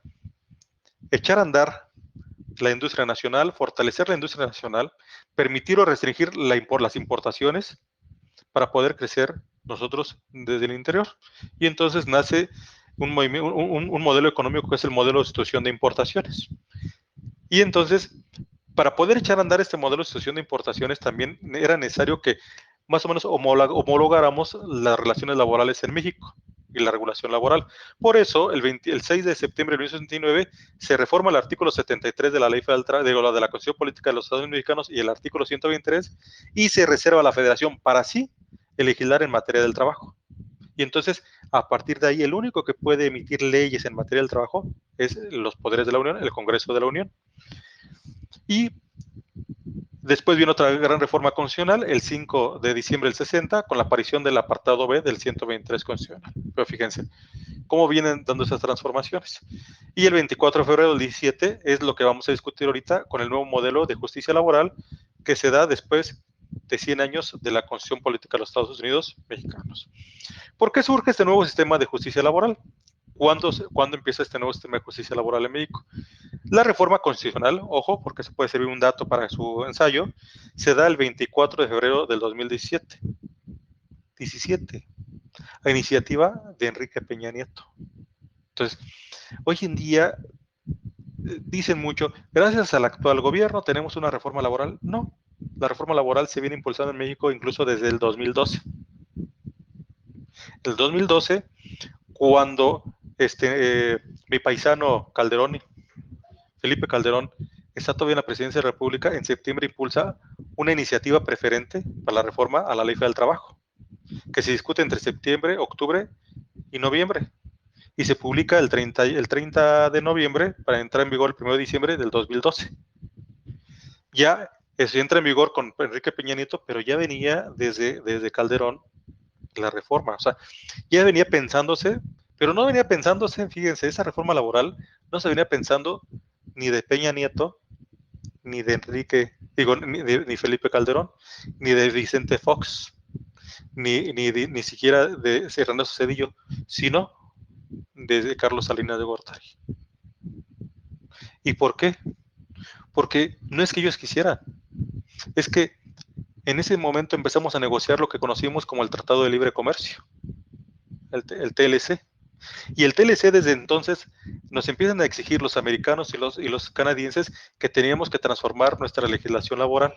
echar a andar la industria nacional, fortalecer la industria nacional, permitir o restringir las importaciones para poder crecer nosotros desde el interior. Y entonces nace un modelo económico que es el modelo de sustitución de importaciones. Y entonces, para poder echar a andar este modelo de sustitución de importaciones, también era necesario que más o menos homologáramos las relaciones laborales en México y la regulación laboral. Por eso, el 6 de septiembre de 1969 se reforma el artículo 73 de la Ley Federal de la Constitución Política de los Estados Mexicanos y el artículo 123 y se reserva a la Federación para sí legislar en materia del trabajo. Y entonces, a partir de ahí, el único que puede emitir leyes en materia del trabajo es los poderes de la Unión, el Congreso de la Unión. Y Después viene otra gran reforma constitucional, el 5 de diciembre del 60, con la aparición del apartado B del 123 constitucional. Pero fíjense cómo vienen dando esas transformaciones. Y el 24 de febrero del 17 es lo que vamos a discutir ahorita con el nuevo modelo de justicia laboral que se da después de 100 años de la Constitución Política de los Estados Unidos mexicanos. ¿Por qué surge este nuevo sistema de justicia laboral? ¿Cuándo empieza este nuevo sistema de justicia laboral en México? La reforma constitucional, ojo, porque se puede servir un dato para su ensayo, se da el 24 de febrero del 2017. 17, a iniciativa de Enrique Peña Nieto. Entonces, hoy en día dicen mucho, gracias al actual gobierno tenemos una reforma laboral. No, la reforma laboral se viene impulsando en México incluso desde el 2012. El 2012, cuando mi paisano Calderón, Felipe Calderón, está todavía en la presidencia de la República, en septiembre impulsa una iniciativa preferente para la reforma a la Ley Federal del Trabajo, que se discute entre septiembre, octubre y noviembre. Y se publica el 30 de noviembre para entrar en vigor el 1 de diciembre del 2012. Ya eso entra en vigor con Enrique Peña Nieto, pero ya venía desde Calderón la reforma. O sea, ya venía pensándose, pero no venía pensándose, fíjense, esa reforma laboral no se venía pensando ni de Peña Nieto, ni de ni Felipe Calderón, ni de Vicente Fox, ni siquiera de Ernesto Zedillo, sino de Carlos Salinas de Gortari. ¿Y por qué? Porque no es que ellos quisieran, es que en ese momento empezamos a negociar lo que conocimos como el Tratado de Libre Comercio, el TLC. Y el TLC desde entonces nos empiezan a exigir los americanos y los canadienses que teníamos que transformar nuestra legislación laboral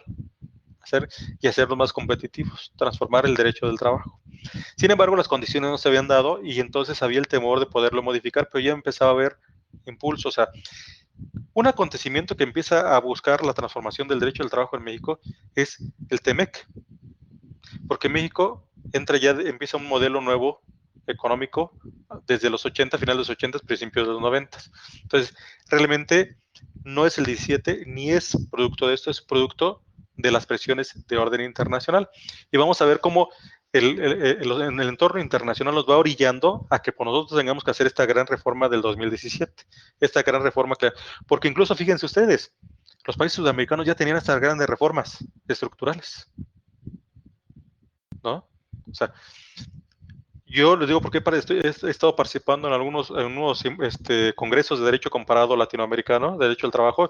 y hacerlos más competitivos, transformar el derecho del trabajo. Sin embargo, las condiciones no se habían dado y entonces había el temor de poderlo modificar, pero ya empezaba a haber impulso. O sea, un acontecimiento que empieza a buscar la transformación del derecho del trabajo en México es el TEMEC, porque México empieza un modelo nuevo económico desde los 80, finales de los 80, principios de los 90. Entonces, realmente no es el 17 ni es producto de esto, es producto de las presiones de orden internacional. Y vamos a ver cómo en el entorno internacional nos va orillando a que por nosotros tengamos que hacer esta gran reforma del 2017. Esta gran reforma, porque incluso fíjense ustedes, los países sudamericanos ya tenían estas grandes reformas estructurales, ¿no? O sea, yo les digo porque he estado participando en algunos congresos de derecho comparado latinoamericano, de derecho al trabajo,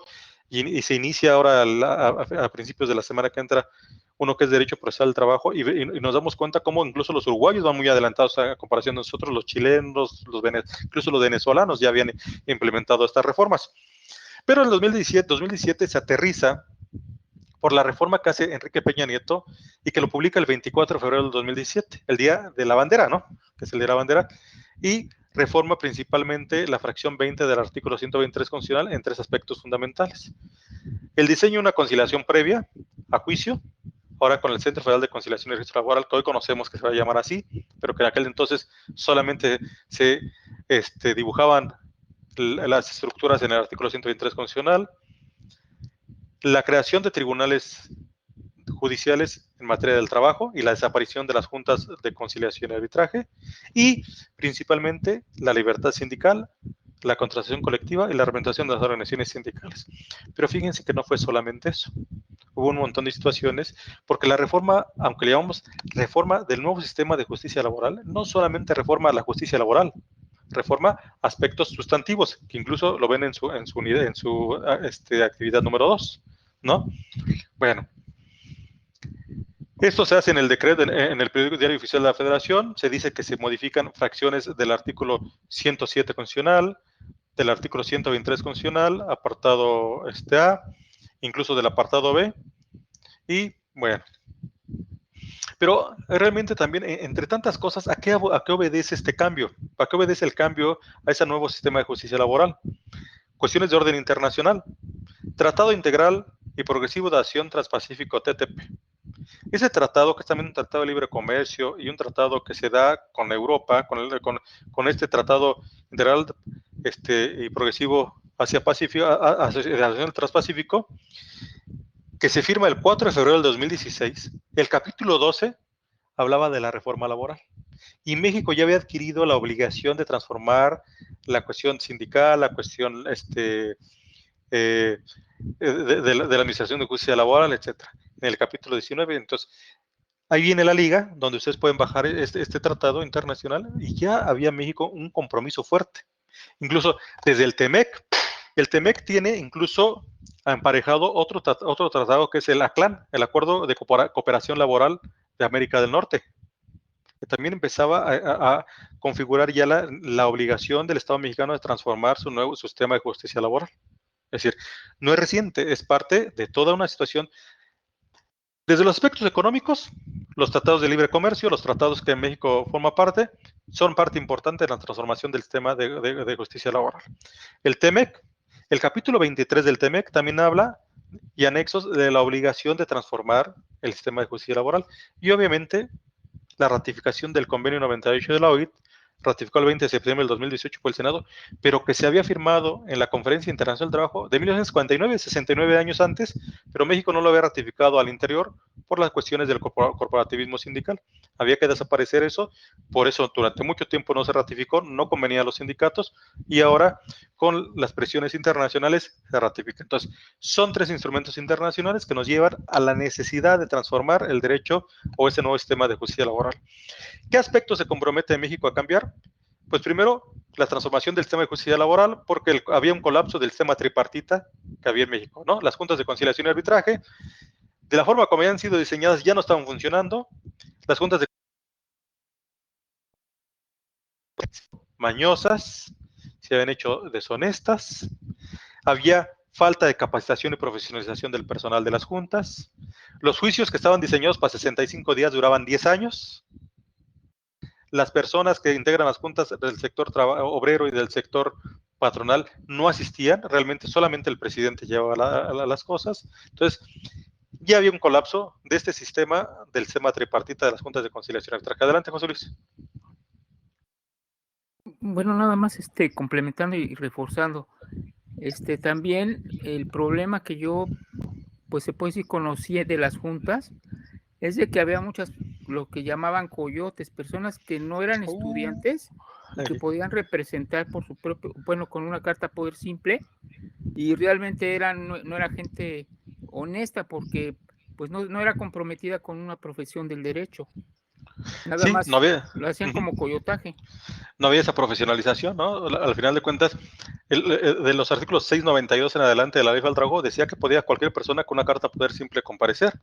y se inicia ahora a principios de la semana que entra uno que es derecho procesal del trabajo, y nos damos cuenta cómo incluso los uruguayos van muy adelantados a comparación de nosotros, los chilenos, incluso los venezolanos ya habían implementado estas reformas. Pero en 2017 se aterriza por la reforma que hace Enrique Peña Nieto y que lo publica el 24 de febrero del 2017, el día de la bandera, ¿no? Que es el día de la bandera, y reforma principalmente la fracción 20 del artículo 123 constitucional en tres aspectos fundamentales. El diseño de una conciliación previa a juicio, ahora con el Centro Federal de Conciliación y Registro Laboral, que hoy conocemos que se va a llamar así, pero que en aquel entonces solamente se dibujaban las estructuras en el artículo 123 constitucional, la creación de tribunales judiciales en materia del trabajo y la desaparición de las juntas de conciliación y arbitraje, y principalmente la libertad sindical, la contratación colectiva y la representación de las organizaciones sindicales. Pero fíjense que no fue solamente eso. Hubo un montón de situaciones, porque la reforma, aunque le llamamos reforma del nuevo sistema de justicia laboral, no solamente reforma la justicia laboral, reforma aspectos sustantivos, que incluso lo ven en su actividad número 2, ¿no? Bueno, esto se hace en el decreto, en el periódico Diario Oficial de la Federación. Se dice que se modifican fracciones del artículo 107 constitucional, del artículo 123 constitucional, apartado A, incluso del apartado B. Y bueno, pero realmente también, entre tantas cosas, ¿a qué obedece este cambio? ¿A qué obedece el cambio a ese nuevo sistema de justicia laboral? Cuestiones de orden internacional. Tratado Integral y Progresivo de Acción Transpacífico, TTP. Ese tratado, que es también un tratado de libre comercio y un tratado que se da con Europa, con este tratado integral y progresivo hacia Pacífico, Asociación del Transpacífico, que se firma el 4 de febrero del 2016, el capítulo 12 hablaba de la reforma laboral. Y México ya había adquirido la obligación de transformar la cuestión sindical, la cuestión de la Administración de Justicia Laboral, etcétera, en el capítulo 19. Entonces, ahí viene la liga, donde ustedes pueden bajar este tratado internacional, y ya había México un compromiso fuerte. Incluso desde el TEMEC tiene incluso emparejado otro tratado que es el ACLAN, el Acuerdo de Cooperación Laboral de América del Norte, que también empezaba a configurar ya la obligación del Estado mexicano de transformar su nuevo sistema de justicia laboral. Es decir, no es reciente, es parte de toda una situación. Desde los aspectos económicos, los tratados de libre comercio, los tratados que México forma parte, son parte importante de la transformación del sistema de justicia laboral. El TEMEC, el capítulo 23 del TEMEC también habla y anexos de la obligación de transformar el sistema de justicia laboral. Y obviamente la ratificación del convenio 98 de la OIT, ratificó el 20 de septiembre del 2018 por el Senado, pero que se había firmado en la Conferencia Internacional del Trabajo de 1949, 69 años antes, pero México no lo había ratificado al interior por las cuestiones del corporativismo sindical. Había que desaparecer eso, por eso durante mucho tiempo no se ratificó, no convenía a los sindicatos, y ahora con las presiones internacionales se ratifica. Entonces, son tres instrumentos internacionales que nos llevan a la necesidad de transformar el derecho o ese nuevo sistema de justicia laboral. ¿Qué aspectos se compromete México a cambiar? Pues primero, la transformación del sistema de justicia laboral, porque había un colapso del sistema tripartita que había en México, ¿no? Las juntas de conciliación y arbitraje, de la forma como habían sido diseñadas, ya no estaban funcionando. Las juntas de mañosas, se habían hecho deshonestas, había falta de capacitación y profesionalización del personal de las juntas, los juicios que estaban diseñados para 65 días duraban 10 años, las personas que integran las juntas del sector obrero y del sector patronal no asistían, realmente solamente el presidente llevaba las cosas. Entonces, ya había un colapso de este sistema, del sistema tripartita de las juntas de conciliación y arbitraje. Adelante, José Luis. Bueno, nada más complementando y reforzando. También el problema que yo, pues se puede decir, conocí de las juntas, es de que había muchas, lo que llamaban coyotes, personas que no eran estudiantes y que podían representar por su propio, bueno, con una carta poder simple, y realmente no era gente honesta, porque pues no era comprometida con una profesión del derecho. Nada Sí, más no había, lo hacían como coyotaje. no había esa profesionalización, ¿no? Al final de cuentas, de los artículos 692 en adelante de la ley del trabajo decía que podía cualquier persona con una carta poder simple comparecer.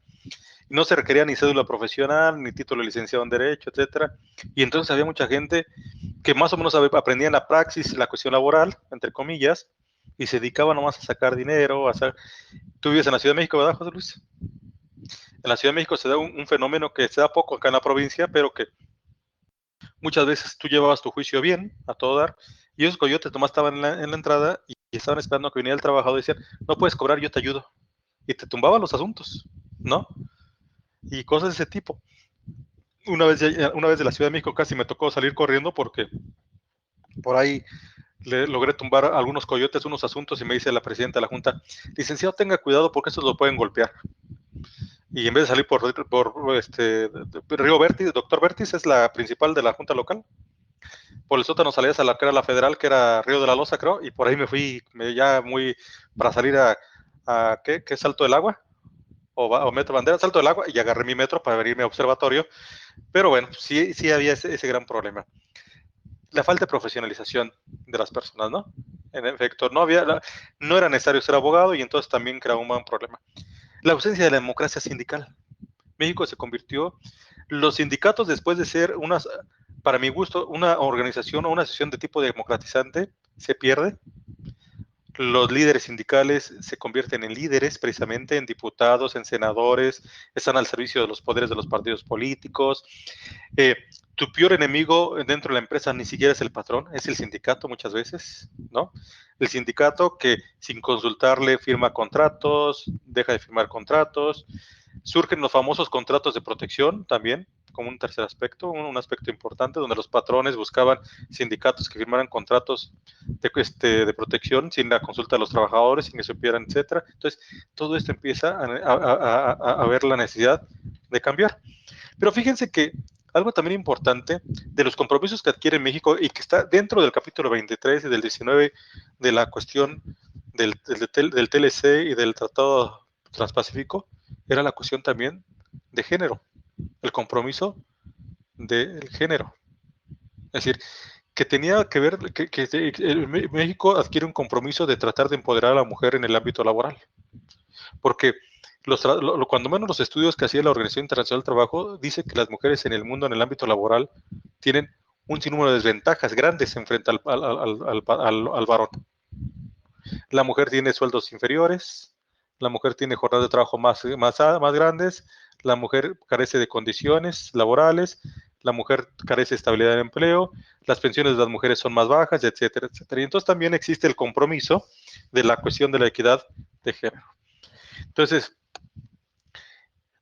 No se requería ni cédula profesional, ni título de licenciado en Derecho, etcétera. Y entonces había mucha gente que más o menos aprendía en la praxis la cuestión laboral, entre comillas, y se dedicaba nomás a sacar dinero, a hacer... Tú vives en la Ciudad de México, ¿verdad, José Luis? En la Ciudad de México se da un fenómeno que se da poco acá en la provincia, pero que muchas veces tú llevabas tu juicio bien, a todo dar, y esos coyotes nomás estaban en la entrada y estaban esperando a que viniera el trabajador y decían, no puedes cobrar, yo te ayudo. Y te tumbaban los asuntos, ¿no? Y cosas de ese tipo. Una vez de la Ciudad de México casi me tocó salir corriendo porque por ahí le logré tumbar a algunos coyotes unos asuntos y me dice la presidenta de la Junta, licenciado, tenga cuidado porque estos lo pueden golpear. Y en vez de salir por Río Vértiz, doctor Vértiz es la principal de la Junta local, por el sótano salías a la que era la federal, que era Río de la Loza, creo, y por ahí me fui ya muy para salir a ¿qué? Salto del Agua, o Metro Bandera, Salto del Agua, y agarré mi metro para venirme a observatorio, pero bueno, sí había ese gran problema. La falta de profesionalización de las personas, ¿no? En efecto, no era necesario ser abogado y entonces también creaba un buen problema. La ausencia de la democracia sindical. México se convirtió, los sindicatos después de ser para mi gusto, una organización o una asociación de tipo democratizante, se pierde. Los líderes sindicales se convierten en líderes, precisamente en diputados, en senadores, están al servicio de los poderes de los partidos políticos. Tu peor enemigo dentro de la empresa ni siquiera es el patrón, es el sindicato muchas veces, ¿no? El sindicato que sin consultarle firma contratos, deja de firmar contratos. Surgen los famosos contratos de protección también, como un tercer aspecto, un aspecto importante, donde los patrones buscaban sindicatos que firmaran contratos de protección sin la consulta de los trabajadores, sin que supieran, etcétera. Entonces, todo esto empieza a ver la necesidad de cambiar. Pero fíjense que algo también importante de los compromisos que adquiere México y que está dentro del capítulo 23 y del 19 de la cuestión del TLC y del Tratado Transpacífico, era la cuestión también de género, el compromiso del género. Es decir, que tenía que ver, México adquiere un compromiso de tratar de empoderar a la mujer en el ámbito laboral. Porque cuando menos los estudios que hacía la Organización Internacional del Trabajo dice que las mujeres en el mundo, en el ámbito laboral, tienen un sinnúmero de desventajas grandes en frente al varón. La mujer tiene sueldos inferiores, la mujer tiene jornadas de trabajo más grandes, la mujer carece de condiciones laborales, la mujer carece de estabilidad de empleo, las pensiones de las mujeres son más bajas, etcétera, etcétera. Y entonces también existe el compromiso de la cuestión de la equidad de género. Entonces,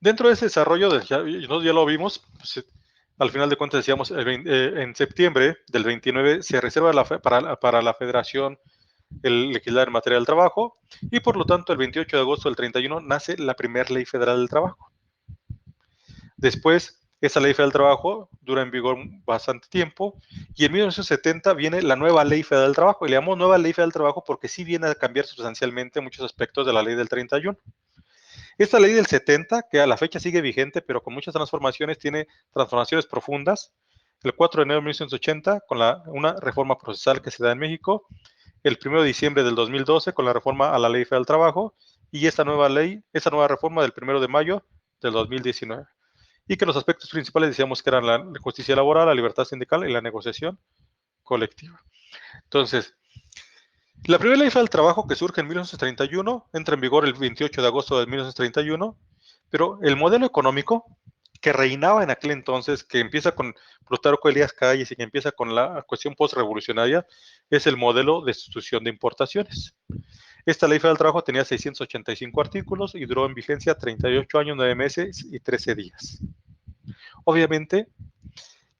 dentro de ese desarrollo, ya lo vimos, pues, al final de cuentas decíamos, en septiembre del 29 se reserva para la Federación el legislar en materia del trabajo, y por lo tanto el 28 de agosto del 31 nace la primera ley federal del trabajo. Después, esa ley federal del trabajo dura en vigor bastante tiempo, y en 1970 viene la nueva ley federal del trabajo, y le llamamos nueva ley federal del trabajo porque sí viene a cambiar sustancialmente muchos aspectos de la ley del 31. Esta ley del 70, que a la fecha sigue vigente, pero con muchas transformaciones, tiene transformaciones profundas. El 4 de enero de 1980, con una reforma procesal que se da en México, el 1 de diciembre del 2012 con la reforma a la Ley Federal del Trabajo y esta nueva reforma del 1 de mayo del 2019. Y que los aspectos principales decíamos que eran la justicia laboral, la libertad sindical y la negociación colectiva. Entonces, la primera Ley Federal del Trabajo, que surge en 1931, entra en vigor el 28 de agosto de 1931, pero el modelo económico que reinaba en aquel entonces, que empieza con Plutarco Elías Calles y que empieza con la cuestión postrevolucionaria, es el modelo de sustitución de importaciones. Esta Ley Federal del Trabajo tenía 685 artículos y duró en vigencia 38 años, 9 meses y 13 días. Obviamente,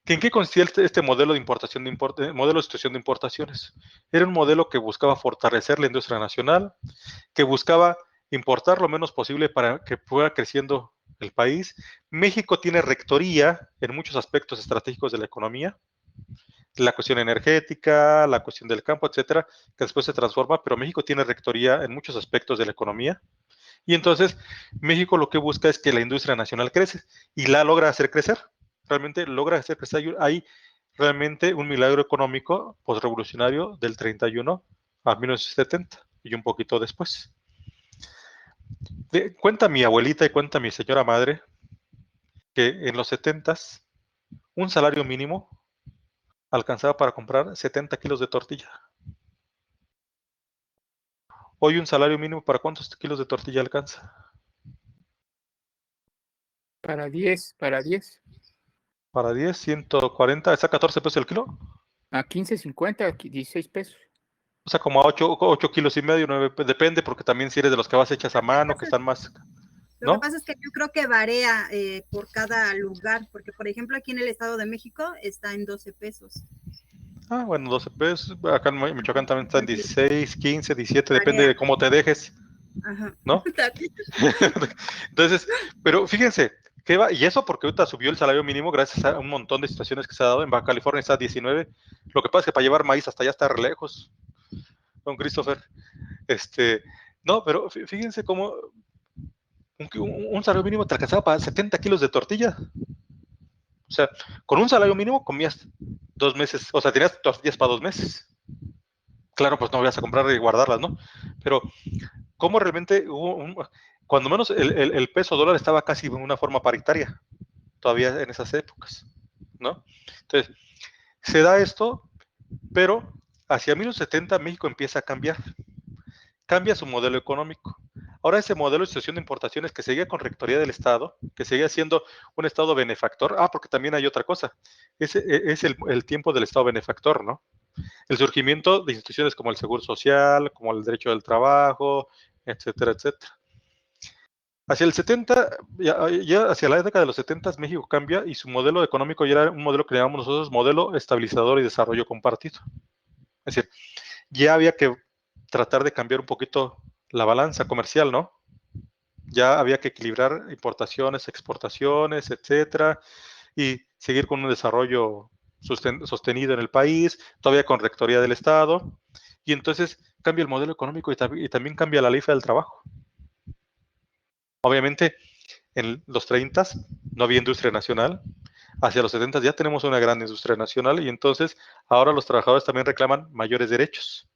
¿en qué consistía este modelo de modelo de sustitución de importaciones? Era un modelo que buscaba fortalecer la industria nacional, que buscaba importar lo menos posible para que fuera creciendo el país. México tiene rectoría en muchos aspectos estratégicos de la economía, la cuestión energética, la cuestión del campo, etcétera, que después se transforma, pero México tiene rectoría en muchos aspectos de la economía. Y entonces México lo que busca es que la industria nacional crece y la logra hacer crecer. Realmente logra hacer crecer. Hay realmente un milagro económico postrevolucionario del 31 a 1970 y un poquito después. Cuenta mi abuelita y cuenta mi señora madre que en los 70s un salario mínimo alcanzaba para comprar 70 kilos de tortilla. Hoy un salario mínimo, ¿para cuántos kilos de tortilla alcanza? Para 10, para 10. Para 10, 140, ¿está 14 pesos el kilo? A 15.50, 16 pesos. O sea, como a 8 kilos y medio, 9, depende, porque también si eres de los que vas hechas a mano, que están más, Lo que pasa es que yo creo que varía por cada lugar, porque por ejemplo aquí en el Estado de México está en 12 pesos. Ah, bueno, 12 pesos. Acá en Michoacán también están 16, 15, 17, Varía. depende de cómo te dejes. Ajá. ¿No? Entonces, pero fíjense, y eso porque ahorita subió el salario mínimo gracias a un montón de situaciones que se ha dado. En Baja California está a 19. Lo que pasa es que para llevar maíz hasta allá está re lejos, don Christopher. No, pero fíjense cómo un salario mínimo te alcanzaba para 70 kilos de tortilla. O sea, con un salario mínimo comías 2 meses, o sea, tenías tortillas para 2 meses. Claro, pues no voy a comprar y guardarlas, ¿no? Pero cómo realmente cuando menos el peso dólar estaba casi en una forma paritaria, todavía en esas épocas, ¿no? Entonces, se da esto, pero hacia 1970 México empieza a cambiar, cambia su modelo económico. Ahora ese modelo de sucesión de importaciones que seguía con rectoría del Estado, que seguía siendo un Estado benefactor, porque también hay otra cosa, es el tiempo del Estado benefactor, ¿no? El surgimiento de instituciones como el Seguro Social, como el derecho del trabajo, etcétera, etcétera. Hacia el 70, ya hacia la década de los 70, México cambia y su modelo económico ya era un modelo que llamamos nosotros modelo estabilizador y desarrollo compartido. Es decir, ya había que tratar de cambiar un poquito la balanza comercial, ¿no? Ya había que equilibrar importaciones, exportaciones, etcétera, y seguir con un desarrollo sostenido en el país, todavía con rectoría del Estado, y entonces cambia el modelo económico y también cambia la ley del trabajo. Obviamente, en los 30 no había industria nacional, hacia los 70 ya tenemos una gran industria nacional y entonces ahora los trabajadores también reclaman mayores derechos,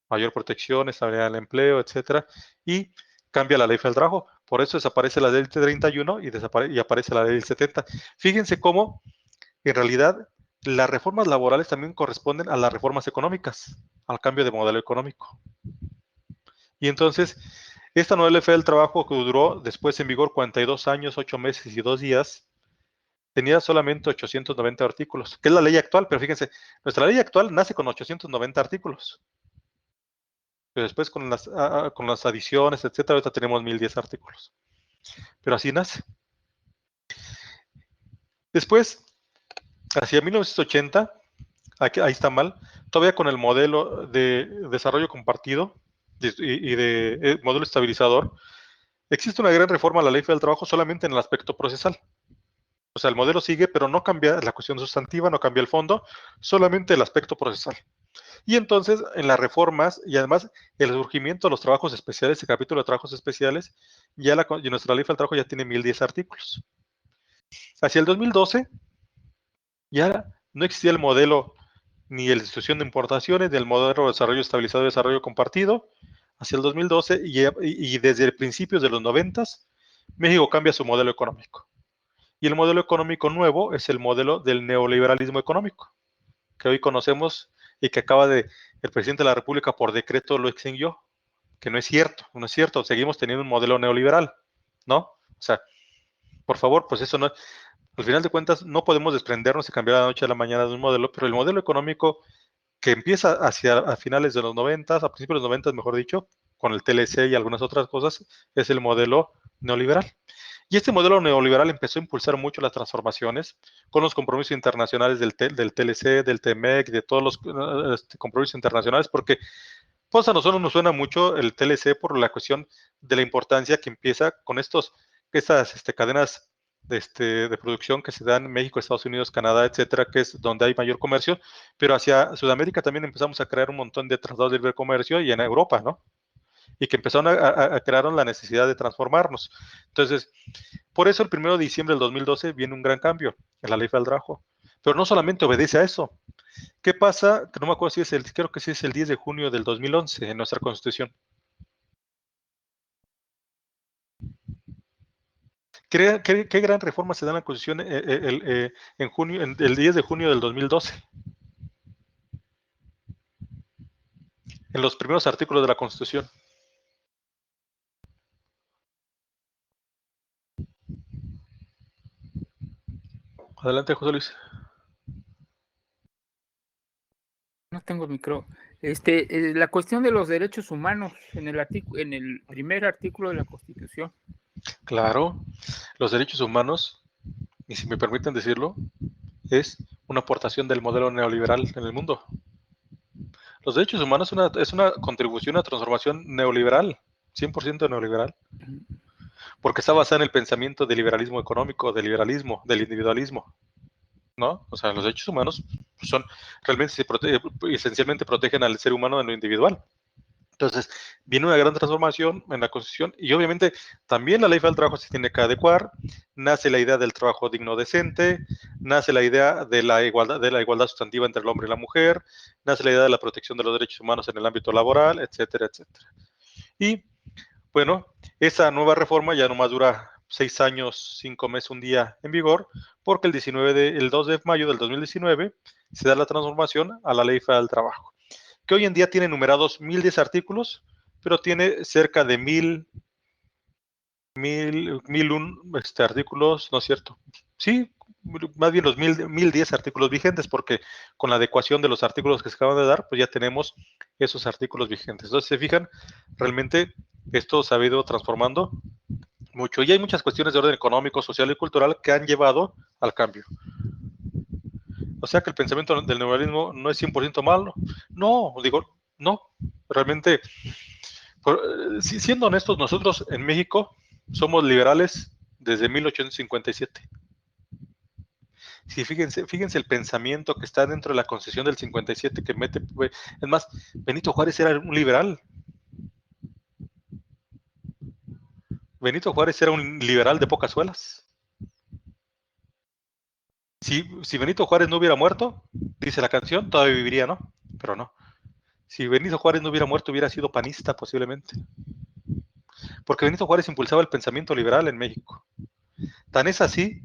mayor protección, estabilidad del empleo, etcétera, y cambia la ley del trabajo. Por eso desaparece la ley del 31 y aparece la ley del 70. Fíjense cómo en realidad las reformas laborales también corresponden a las reformas económicas, al cambio de modelo económico. Y entonces, esta nueva ley del trabajo que duró después en vigor 42 años, 8 meses y 2 días, tenía solamente 890 artículos, que es la ley actual, pero fíjense, nuestra ley actual nace con 890 artículos. Pero después con las adiciones, etcétera, ahorita tenemos 1010 artículos. Pero así nace. Después, hacia 1980, ahí está mal, todavía con el modelo de desarrollo compartido y de modelo estabilizador, existe una gran reforma a la ley del trabajo solamente en el aspecto procesal. O sea, el modelo sigue, pero no cambia la cuestión sustantiva, no cambia el fondo, solamente el aspecto procesal. Y entonces, en las reformas, y además el surgimiento de los trabajos especiales, el capítulo de trabajos especiales, ya nuestra ley del trabajo ya tiene 1010 artículos. Hacia el 2012, ya no existía el modelo ni la institución de importaciones, ni el modelo de desarrollo estabilizado y desarrollo compartido. Hacia el 2012 y desde principios de los 90, México cambia su modelo económico. Y el modelo económico nuevo es el modelo del neoliberalismo económico, que hoy conocemos y que el presidente de la República por decreto lo extinguió, que no es cierto, no es cierto, seguimos teniendo un modelo neoliberal, ¿no? O sea, por favor, pues eso no, al final de cuentas no podemos desprendernos y cambiar de la noche a la mañana de un modelo, pero el modelo económico que empieza a finales de los 90, a principios de los 90, mejor dicho, con el TLC y algunas otras cosas, es el modelo neoliberal. Y este modelo neoliberal empezó a impulsar mucho las transformaciones con los compromisos internacionales del TLC, del TEMEC, de todos los compromisos internacionales, porque pues a nosotros nos suena mucho el TLC por la cuestión de la importancia que empieza con estas cadenas de producción que se dan en México, Estados Unidos, Canadá, etcétera, que es donde hay mayor comercio, pero hacia Sudamérica también empezamos a crear un montón de tratados de libre comercio y en Europa, ¿no? Y que empezaron a crear la necesidad de transformarnos. Entonces, por eso el 1 de diciembre del 2012 viene un gran cambio en la ley del trabajo. Pero no solamente obedece a eso. ¿Qué pasa? Que no me acuerdo si creo que sí es el 10 de junio del 2011 en nuestra Constitución. ¿Qué gran reforma se da en la Constitución el 10 de junio del 2012? En los primeros artículos de la Constitución. Adelante, José Luis. No tengo micro. La cuestión de los derechos humanos en el primer artículo de la Constitución. Claro, los derechos humanos, y si me permiten decirlo, es una aportación del modelo neoliberal en el mundo. Los derechos humanos es una contribución a transformación neoliberal, 100% neoliberal, porque está basada en el pensamiento del liberalismo económico, del liberalismo, del individualismo, ¿no? O sea, los derechos humanos realmente esencialmente protegen al ser humano en lo individual. Entonces, viene una gran transformación en la Constitución y obviamente también la ley del trabajo se tiene que adecuar, nace la idea del trabajo digno decente, nace la idea de la igualdad sustantiva entre el hombre y la mujer, nace la idea de la protección de los derechos humanos en el ámbito laboral, etcétera, etcétera. Y bueno, esa nueva reforma ya nomás dura 6 años, 5 meses, un día en vigor, porque el 2 de mayo del 2019 se da la transformación a la ley del trabajo, que hoy en día tiene numerados 1010 artículos, pero tiene cerca de 1001 artículos, ¿no es cierto? Sí, más bien los 1010 artículos vigentes, porque con la adecuación de los artículos que se acaban de dar, pues ya tenemos esos artículos vigentes. Entonces, se fijan, realmente esto se ha ido transformando mucho. Y hay muchas cuestiones de orden económico, social y cultural que han llevado al cambio. O sea que el pensamiento del neoliberalismo no es 100% malo. No, digo, no. Realmente, siendo honestos, nosotros en México somos liberales desde 1857. Sí, fíjense el pensamiento que está dentro de la Constitución del 57 que mete, es más, Benito Juárez era un liberal. Benito Juárez era un liberal de pocas suelas. Si Benito Juárez no hubiera muerto, dice la canción, todavía viviría, ¿no? Pero no. Si Benito Juárez no hubiera muerto, hubiera sido panista posiblemente. Porque Benito Juárez impulsaba el pensamiento liberal en México. Tan es así,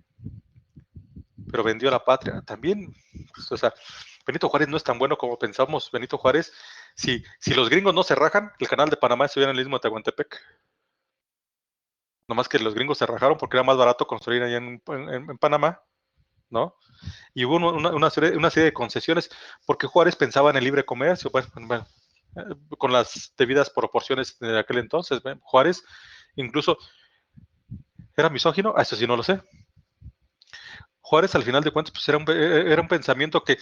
pero vendió a la patria. También, pues, o sea, Benito Juárez no es tan bueno como pensamos. Benito Juárez, si los gringos no se rajan, el canal de Panamá estuviera en el istmo de Tehuantepec. Nomás que los gringos se rajaron porque era más barato construir allá en Panamá, ¿no? Y hubo una serie de concesiones porque Juárez pensaba en el libre comercio, bueno, con las debidas proporciones de aquel entonces. Juárez incluso era misógino, eso sí no lo sé. Juárez al final de cuentas pues era un pensamiento que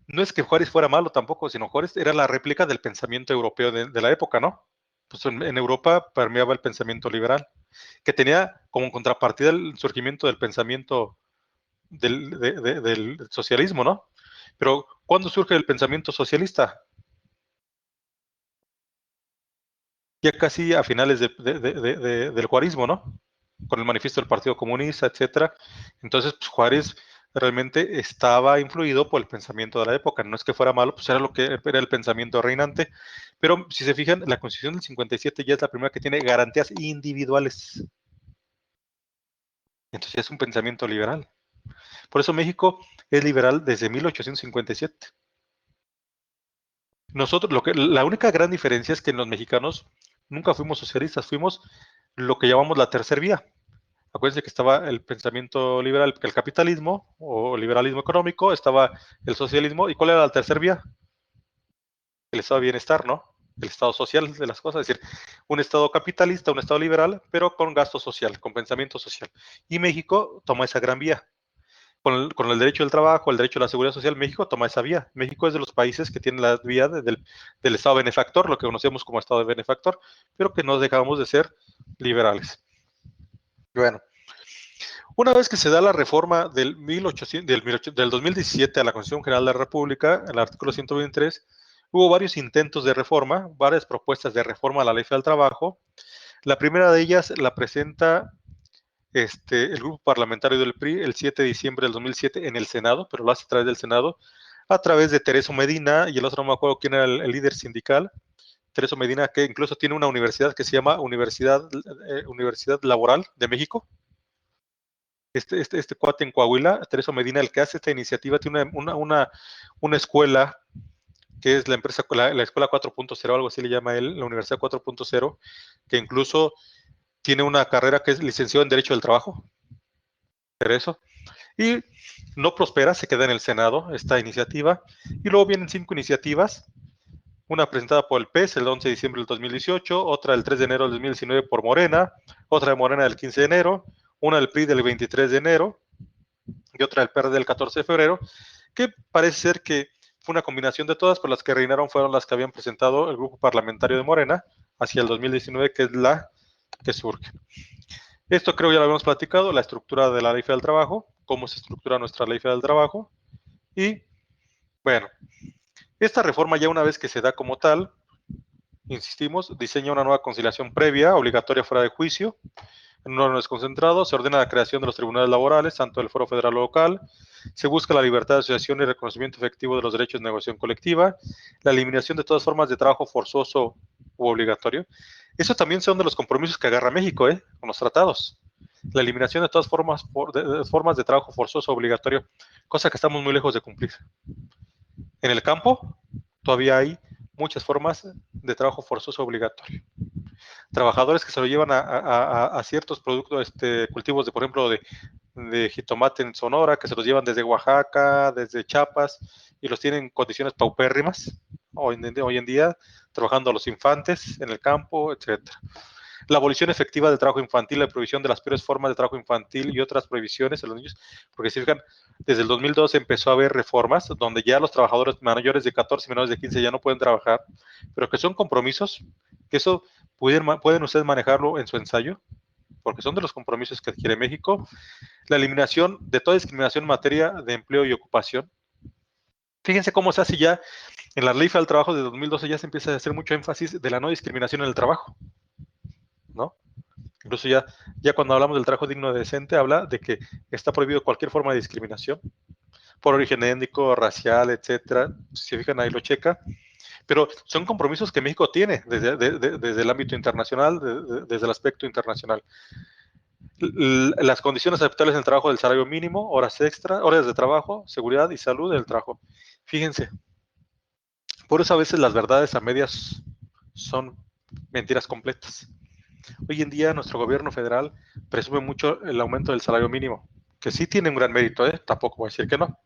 no es que Juárez fuera malo tampoco, sino Juárez era la réplica del pensamiento europeo de la época, ¿no? Pues en Europa permeaba el pensamiento liberal, que tenía como contrapartida el surgimiento del pensamiento del socialismo, ¿no? Pero ¿cuándo surge el pensamiento socialista? Ya casi a finales del juarismo, ¿no? Con el manifiesto del Partido Comunista, etcétera. Entonces, pues, Juárez realmente estaba influido por el pensamiento de la época. No es que fuera malo, pues era lo que era el pensamiento reinante. Pero si se fijan, la Constitución del 57 ya es la primera que tiene garantías individuales. Entonces ya es un pensamiento liberal. Por eso México es liberal desde 1857. Nosotros, la única gran diferencia es que los mexicanos nunca fuimos socialistas, fuimos lo que llamamos la tercera vía. Acuérdense que estaba el pensamiento liberal, el capitalismo o liberalismo económico, estaba el socialismo, ¿y cuál era la tercera vía? El estado de bienestar, ¿no? El estado social de las cosas, es decir, un estado capitalista, un estado liberal, pero con gasto social, con pensamiento social. Y México tomó esa gran vía. Con el derecho del trabajo, el derecho a la seguridad social, México toma esa vía. México es de los países que tienen la vía del Estado benefactor, lo que conocemos como Estado de benefactor, pero que no dejamos de ser liberales. Bueno, una vez que se da la reforma del 2017 a la Constitución General de la República, en el artículo 123, hubo varios intentos de reforma, varias propuestas de reforma a la Ley Federal del Trabajo. La primera de ellas la presenta el grupo parlamentario del PRI el 7 de diciembre del 2007 en el Senado, pero lo hace a través del Senado, a través de Tereso Medina, y el otro no me acuerdo quién era el líder sindical, Tereso Medina, que incluso tiene una universidad que se llama Universidad Laboral de México. Este cuate en Coahuila, Tereso Medina, el que hace esta iniciativa, tiene una escuela que es la empresa, la escuela 4.0, algo así le llama él, la Universidad 4.0, que incluso tiene una carrera que es licenciado en Derecho del Trabajo. Tereso. Y no prospera, se queda en el Senado esta iniciativa, y luego vienen 5 iniciativas, una presentada por el PES el 11 de diciembre del 2018, otra el 3 de enero del 2019 por Morena, otra de Morena del 15 de enero, una del PRI del 23 de enero, y otra del PRD del 14 de febrero, que parece ser que fue una combinación de todas, pero las que reinaron fueron las que habían presentado el grupo parlamentario de Morena hacia el 2019, que es la que surge. Esto creo ya lo habíamos platicado, la estructura de la Ley Federal del Trabajo, cómo se estructura nuestra Ley Federal del Trabajo. Y bueno, esta reforma ya una vez que se da como tal, insistimos, diseña una nueva conciliación previa, obligatoria fuera de juicio, en un orden desconcentrado, se ordena la creación de los tribunales laborales, tanto del foro federal o local, se busca la libertad de asociación y reconocimiento efectivo de los derechos de negociación colectiva, la eliminación de todas formas de trabajo forzoso u obligatorio. Eso también son de los compromisos que agarra México, con los tratados. La eliminación de todas formas de trabajo forzoso o obligatorio, cosa que estamos muy lejos de cumplir. En el campo todavía hay muchas formas de trabajo forzoso obligatorio. Trabajadores que se lo llevan a ciertos productos, cultivos de, por ejemplo, de jitomate en Sonora, que se los llevan desde Oaxaca, desde Chiapas, y los tienen en condiciones paupérrimas hoy en día, trabajando a los infantes en el campo, etcétera. La abolición efectiva del trabajo infantil, la prohibición de las peores formas de trabajo infantil y otras prohibiciones a los niños, porque si fijan, desde el 2012 empezó a haber reformas donde ya los trabajadores mayores de 14 y menores de 15 ya no pueden trabajar, pero que son compromisos, que eso pueden ustedes manejarlo en su ensayo, porque son de los compromisos que adquiere México. La eliminación de toda discriminación en materia de empleo y ocupación. Fíjense cómo se hace ya en la Ley Federal del Trabajo de 2012, ya se empieza a hacer mucho énfasis de la no discriminación en el trabajo, ¿no? Incluso ya cuando hablamos del trabajo digno y decente, habla de que está prohibido cualquier forma de discriminación por origen étnico, racial, etcétera. Si se fijan, ahí lo checa. Pero son compromisos que México tiene desde el ámbito internacional, desde el aspecto internacional. Las condiciones aceptables en el trabajo del salario mínimo, horas extra, horas de trabajo, seguridad y salud del trabajo. Fíjense, por eso a veces las verdades a medias son mentiras completas. Hoy en día nuestro gobierno federal presume mucho el aumento del salario mínimo, que sí tiene un gran mérito, tampoco voy a decir que no,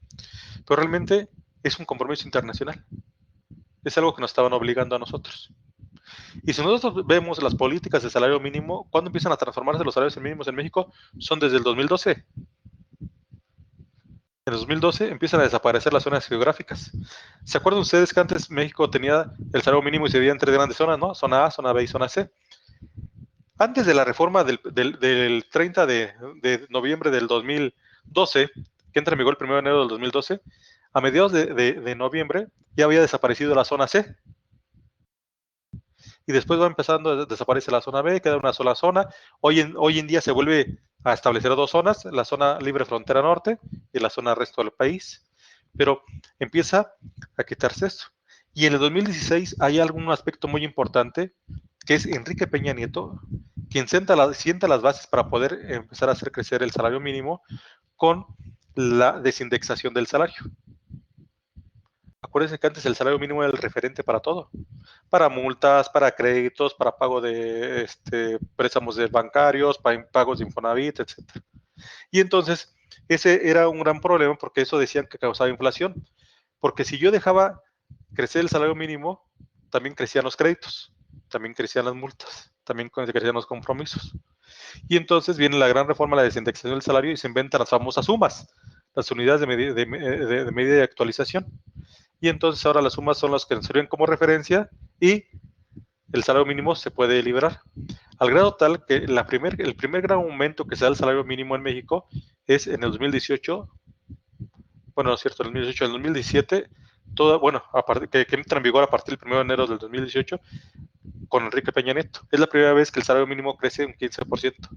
pero realmente es un compromiso internacional. Es algo que nos estaban obligando a nosotros. Y si nosotros vemos las políticas de salario mínimo, ¿cuándo empiezan a transformarse los salarios mínimos en México? Son desde el 2012. En el 2012 empiezan a desaparecer las zonas geográficas. ¿Se acuerdan ustedes que antes México tenía el salario mínimo y se dividía en tres grandes zonas, ¿no? Zona A, zona B y zona C. Antes de la reforma del 30 de noviembre del 2012, que entra en vigor el 1 de enero del 2012, a mediados de noviembre ya había desaparecido la zona C. Y después va empezando, desaparece la zona B, queda una sola zona. Hoy en día se vuelve a establecer dos zonas, la zona libre frontera norte y la zona resto del país. Pero empieza a quitarse esto. Y en el 2016 hay algún aspecto muy importante, que es Enrique Peña Nieto, quien sienta las bases para poder empezar a hacer crecer el salario mínimo con la desindexación del salario. Acuérdense que antes el salario mínimo era el referente para todo, para multas, para créditos, para pago de préstamos bancarios, para pagos de Infonavit, etc. Y entonces ese era un gran problema porque eso decían que causaba inflación, porque si yo dejaba crecer el salario mínimo, también crecían los créditos, también crecían las multas, también crecían los compromisos. Y entonces viene la gran reforma, la desindexación del salario, y se inventan las famosas sumas, las unidades de medida y actualización. Y entonces ahora las sumas son las que nos sirven como referencia y el salario mínimo se puede liberar. Al grado tal que el primer gran aumento que se da del salario mínimo en México es en el 2018, bueno, no es cierto, en el 2018, en el 2017, que entra en vigor a partir del 1 de enero del 2018, con Enrique Peña Nieto. Es la primera vez que el salario mínimo crece un 15%,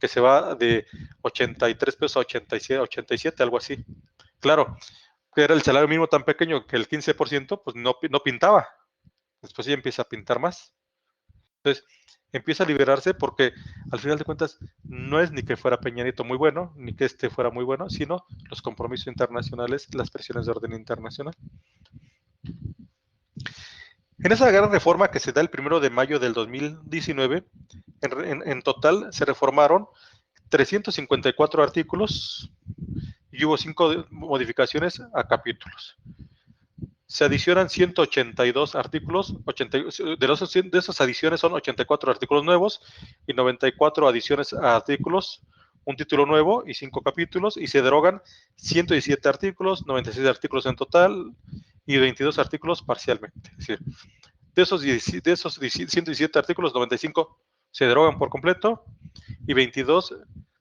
que se va de 83 pesos a 87, algo así. Claro, que era el salario mínimo tan pequeño que el 15% pues no pintaba. Después ya empieza a pintar más. Entonces, empieza a liberarse porque al final de cuentas no es ni que fuera Peña Nieto muy bueno, ni que fuera muy bueno, sino los compromisos internacionales, las presiones de orden internacional. En esa gran reforma que se da el 1 de mayo del 2019, en total se reformaron 354 artículos y hubo 5 modificaciones a capítulos. Se adicionan 182 artículos, de esas adiciones son 84 artículos nuevos y 94 adiciones a artículos, un título nuevo y 5 capítulos, y se derogan 117 artículos, 96 artículos en total y 22 artículos parcialmente. Es decir, de esos 117 artículos, 95 se derogan por completo y 22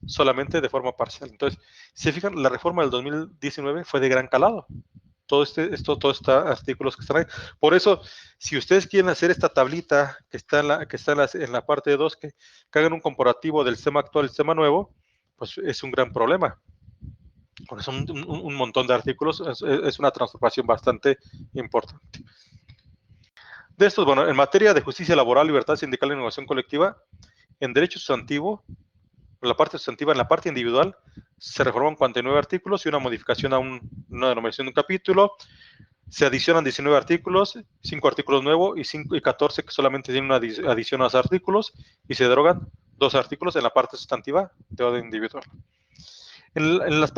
solamente de forma parcial. Entonces, si se fijan, la reforma del 2019 fue de gran calado. Todos estos artículos que están ahí. Por eso, si ustedes quieren hacer esta tablita que está en la parte 2, que hagan un comparativo del sistema actual y el sistema nuevo, pues es un gran problema. Porque son un montón de artículos, es una transformación bastante importante. De estos, bueno, en materia de justicia laboral, libertad sindical e innovación colectiva, en derecho sustantivo, en la parte sustantiva, en la parte individual, se reforman 49 artículos y una modificación a una denominación de un capítulo. Se adicionan 19 artículos, 5 artículos nuevos y 14 que solamente tienen una adición a los artículos, y se derogan 2 artículos en la parte sustantiva de orden individual. En la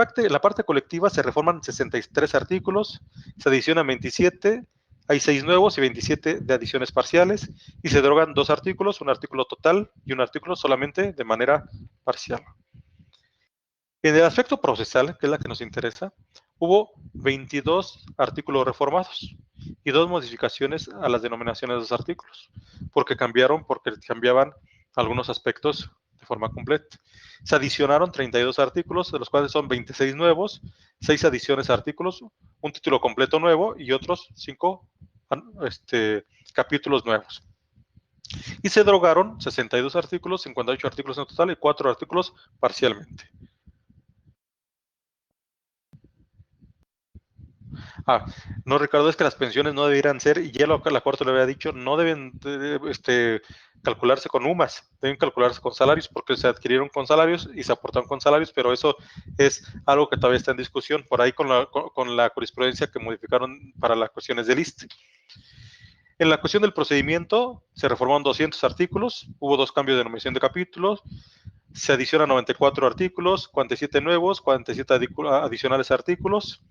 parte colectiva se reforman 63 artículos, se adicionan 27 hay 6 nuevos y 27 de adiciones parciales, y se derogan 2 artículos, un artículo total y un artículo solamente de manera parcial. En el aspecto procesal, que es la que nos interesa, hubo 22 artículos reformados y 2 modificaciones a las denominaciones de los artículos, porque cambiaban algunos aspectos de forma completa. Se adicionaron 32 artículos, de los cuales son 26 nuevos, 6 adiciones a artículos, un título completo nuevo y otros 5 capítulos nuevos. Y se derogaron 62 artículos, 58 artículos en total y 4 artículos parcialmente. No, Ricardo, es que las pensiones no debieran ser, y ya la Corte lo había dicho, no deben calcularse con UMAS, deben calcularse con salarios, porque se adquirieron con salarios y se aportaron con salarios, pero eso es algo que todavía está en discusión, por ahí con la jurisprudencia que modificaron para las cuestiones del ISSSTE. En la cuestión del procedimiento, se reformaron 200 artículos, hubo 2 cambios de denominación de capítulos, se adicionan 94 artículos, 47 nuevos, 47 adicionales artículos,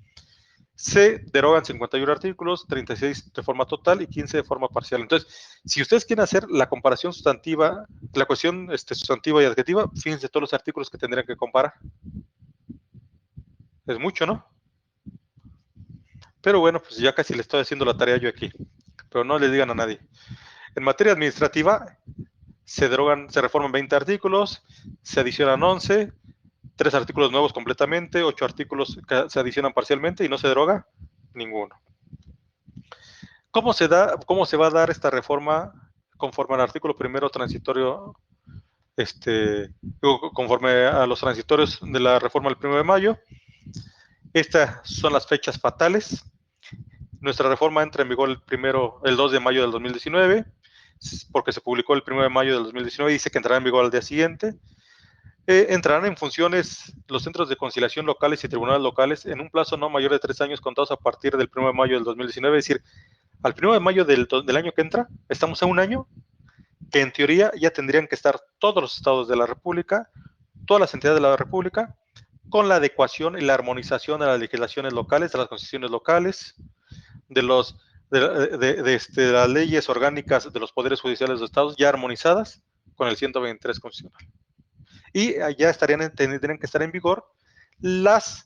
se derogan 51 artículos, 36 de forma total y 15 de forma parcial. Entonces, si ustedes quieren hacer la comparación sustantiva, la cuestión sustantiva y adjetiva, fíjense todos los artículos que tendrían que comparar. Es mucho, ¿no? Pero bueno, pues ya casi le estoy haciendo la tarea yo aquí. Pero no le digan a nadie. En materia administrativa, se reforman 20 artículos, se adicionan 11, 3 artículos nuevos completamente, 8 artículos que se adicionan parcialmente y no se deroga ninguno. ¿Cómo se va a dar esta reforma conforme al artículo primero transitorio, conforme a los transitorios de la reforma del 1 de mayo? Estas son las fechas fatales. Nuestra reforma entra en vigor el 2 de mayo del 2019, porque se publicó el 1 de mayo del 2019 y dice que entrará en vigor al día siguiente. Entrarán en funciones los centros de conciliación locales y tribunales locales en un plazo no mayor de 3 años contados a partir del 1 de mayo del 2019, es decir, al 1 de mayo del año que entra, estamos a un año que en teoría ya tendrían que estar todos los estados de la República, todas las entidades de la República, con la adecuación y la armonización de las legislaciones locales, de las constituciones locales, de las leyes orgánicas de los poderes judiciales de los estados ya armonizadas con el 123 constitucional. Y ya tendrían que estar en vigor los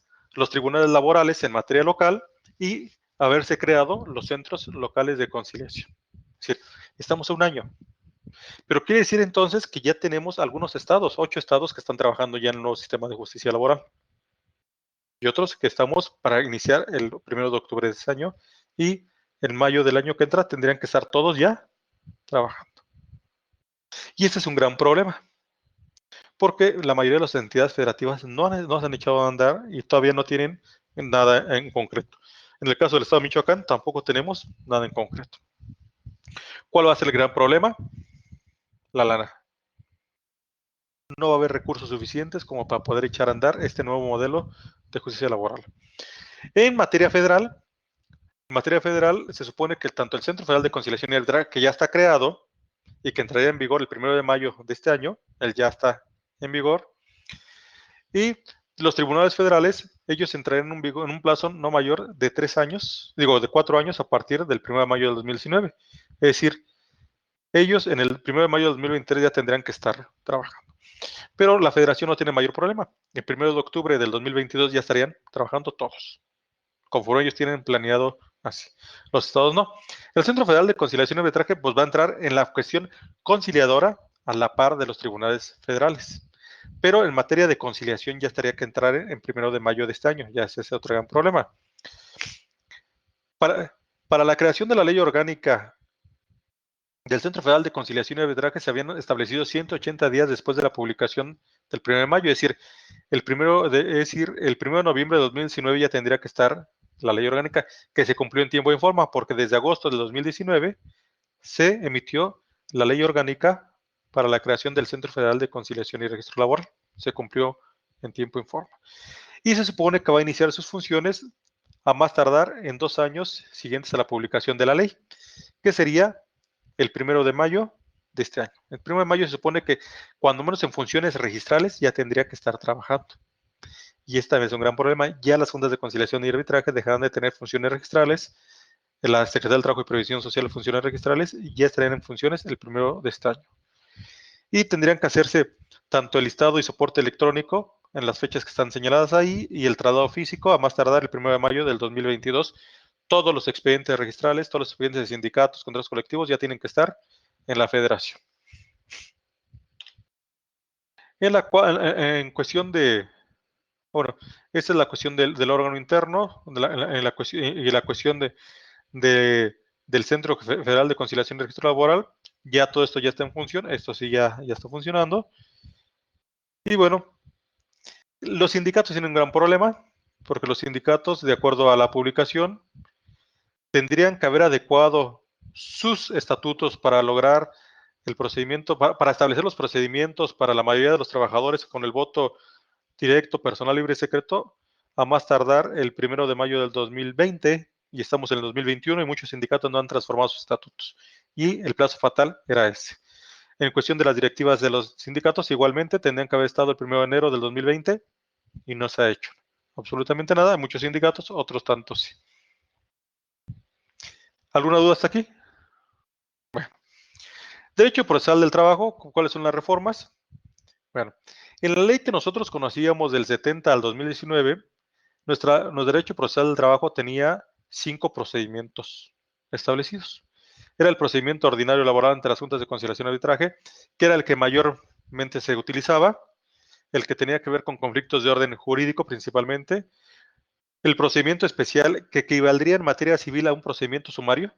tribunales laborales en materia local y haberse creado los centros locales de conciliación. Es decir, estamos a un año. Pero quiere decir entonces que ya tenemos algunos estados, 8 estados que están trabajando ya en el nuevo sistema de justicia laboral. Y otros que estamos para iniciar el 1 de octubre de este año, y en mayo del año que entra tendrían que estar todos ya trabajando. Y este es un gran problema, porque la mayoría de las entidades federativas no se han echado a andar y todavía no tienen nada en concreto. En el caso del estado de Michoacán tampoco tenemos nada en concreto. ¿Cuál va a ser el gran problema? La lana. No va a haber recursos suficientes como para poder echar a andar este nuevo modelo de justicia laboral. En materia federal se supone que tanto el Centro Federal de Conciliación y Arbitraje, que ya está creado y que entraría en vigor el 1 de mayo de este año, él ya está en vigor, y los tribunales federales, ellos entrarían en un plazo no mayor de 4 años a partir del 1 de mayo del 2019. Es decir, ellos en el 1 de mayo del 2023 ya tendrían que estar trabajando. Pero la federación no tiene mayor problema. El 1 de octubre del 2022 ya estarían trabajando todos, conforme ellos tienen planeado así. Los estados no. El Centro Federal de Conciliación y Arbitraje pues va a entrar en la cuestión conciliadora a la par de los tribunales federales. Pero en materia de conciliación ya estaría que entrar en 1 de mayo de este año. Ya ese es otro gran problema. Para la creación de la ley orgánica del Centro Federal de Conciliación y Arbitraje se habían establecido 180 días después de la publicación del 1 de mayo, es decir, el 1 de noviembre de 2019 ya tendría que estar la ley orgánica, que se cumplió en tiempo y forma, porque desde agosto de 2019 se emitió la ley orgánica para la creación del Centro Federal de Conciliación y Registro Laboral. Se cumplió en tiempo y forma. Y se supone que va a iniciar sus funciones a más tardar en 2 años siguientes a la publicación de la ley, que sería el 1 de mayo de este año. El 1 de mayo se supone que cuando menos en funciones registrales ya tendría que estar trabajando. Y esta vez es un gran problema. Ya las juntas de conciliación y arbitraje dejarán de tener funciones registrales de la Secretaría del Trabajo y Previsión Social, funciones registrales, ya estarían en funciones el 1 de este año. Y tendrían que hacerse tanto el listado y soporte electrónico en las fechas que están señaladas ahí y el traslado físico a más tardar el 1 de mayo del 2022. Todos los expedientes registrales, todos los expedientes de sindicatos, contratos colectivos ya tienen que estar en la federación. En cuestión de, bueno, esa es la cuestión del órgano interno la cuestión del Centro Federal de Conciliación y Registro Laboral. Ya todo esto ya está en función, esto sí ya está funcionando. Y bueno, los sindicatos tienen un gran problema, porque los sindicatos, de acuerdo a la publicación, tendrían que haber adecuado sus estatutos para lograr el procedimiento, para establecer los procedimientos para la mayoría de los trabajadores con el voto directo, personal, libre y secreto, a más tardar el 1 de mayo del 2020, y estamos en el 2021 y muchos sindicatos no han transformado sus estatutos. Y el plazo fatal era ese. En cuestión de las directivas de los sindicatos, igualmente tendrían que haber estado el 1 de enero del 2020 y no se ha hecho absolutamente nada. Hay muchos sindicatos, otros tantos sí. ¿Alguna duda hasta aquí? Bueno. Derecho procesal del trabajo, ¿cuáles son las reformas? Bueno, en la ley que nosotros conocíamos del 70 al 2019, nuestro derecho procesal del trabajo tenía 5 procedimientos establecidos. Era el procedimiento ordinario laboral ante las juntas de conciliación y arbitraje, que era el que mayormente se utilizaba, el que tenía que ver con conflictos de orden jurídico principalmente, el procedimiento especial, que equivaldría en materia civil a un procedimiento sumario,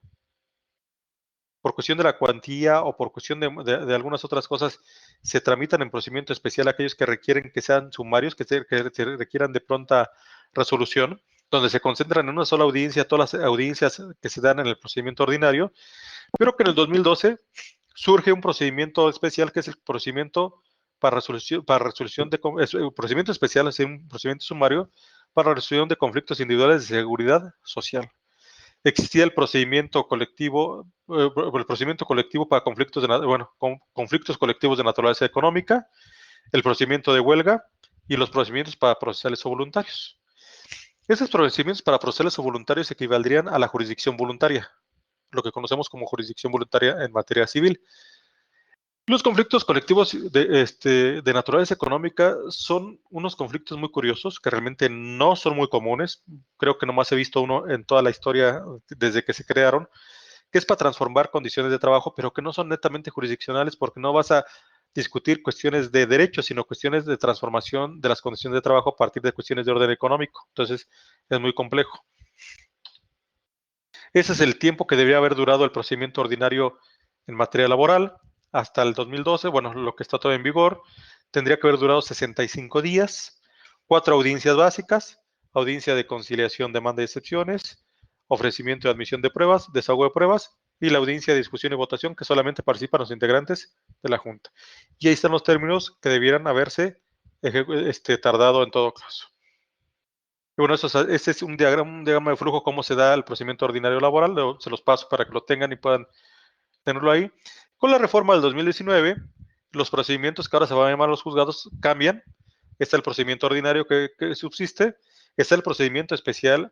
por cuestión de la cuantía o por cuestión de algunas otras cosas, se tramitan en procedimiento especial aquellos que requieren que sean sumarios, que se requieran de pronta resolución, donde se concentran en una sola audiencia todas las audiencias que se dan en el procedimiento ordinario, pero que en el 2012 surge un procedimiento especial que es el procedimiento resolución de procedimiento especial, es un procedimiento sumario para resolución de conflictos individuales de seguridad social. Existía el procedimiento colectivo para conflictos conflictos colectivos de naturaleza económica, el procedimiento de huelga y los procedimientos para procesales o voluntarios. Esos procedimientos para procesales o voluntarios equivaldrían a la jurisdicción voluntaria, lo que conocemos como jurisdicción voluntaria en materia civil. Los conflictos colectivos de naturaleza económica son unos conflictos muy curiosos que realmente no son muy comunes. Creo que nomás he visto uno en toda la historia desde que se crearon, que es para transformar condiciones de trabajo, pero que no son netamente jurisdiccionales porque no vas a discutir cuestiones de derechos, sino cuestiones de transformación de las condiciones de trabajo a partir de cuestiones de orden económico. Entonces, es muy complejo. Ese es el tiempo que debería haber durado el procedimiento ordinario en materia laboral. Hasta el 2012, bueno, lo que está todavía en vigor, tendría que haber durado 65 días, 4 audiencias básicas, audiencia de conciliación, demanda y excepciones, ofrecimiento de admisión de pruebas, desahogo de pruebas y la audiencia de discusión y votación que solamente participan los integrantes de la Junta. Y ahí están los términos que debieran haberse tardado en todo caso. Y bueno, este es un diagrama de flujo, cómo se da el procedimiento ordinario laboral, se los paso para que lo tengan y puedan tenerlo ahí. Con la reforma del 2019, los procedimientos que ahora se van a llamar los juzgados cambian. Está el procedimiento ordinario que subsiste, está el procedimiento especial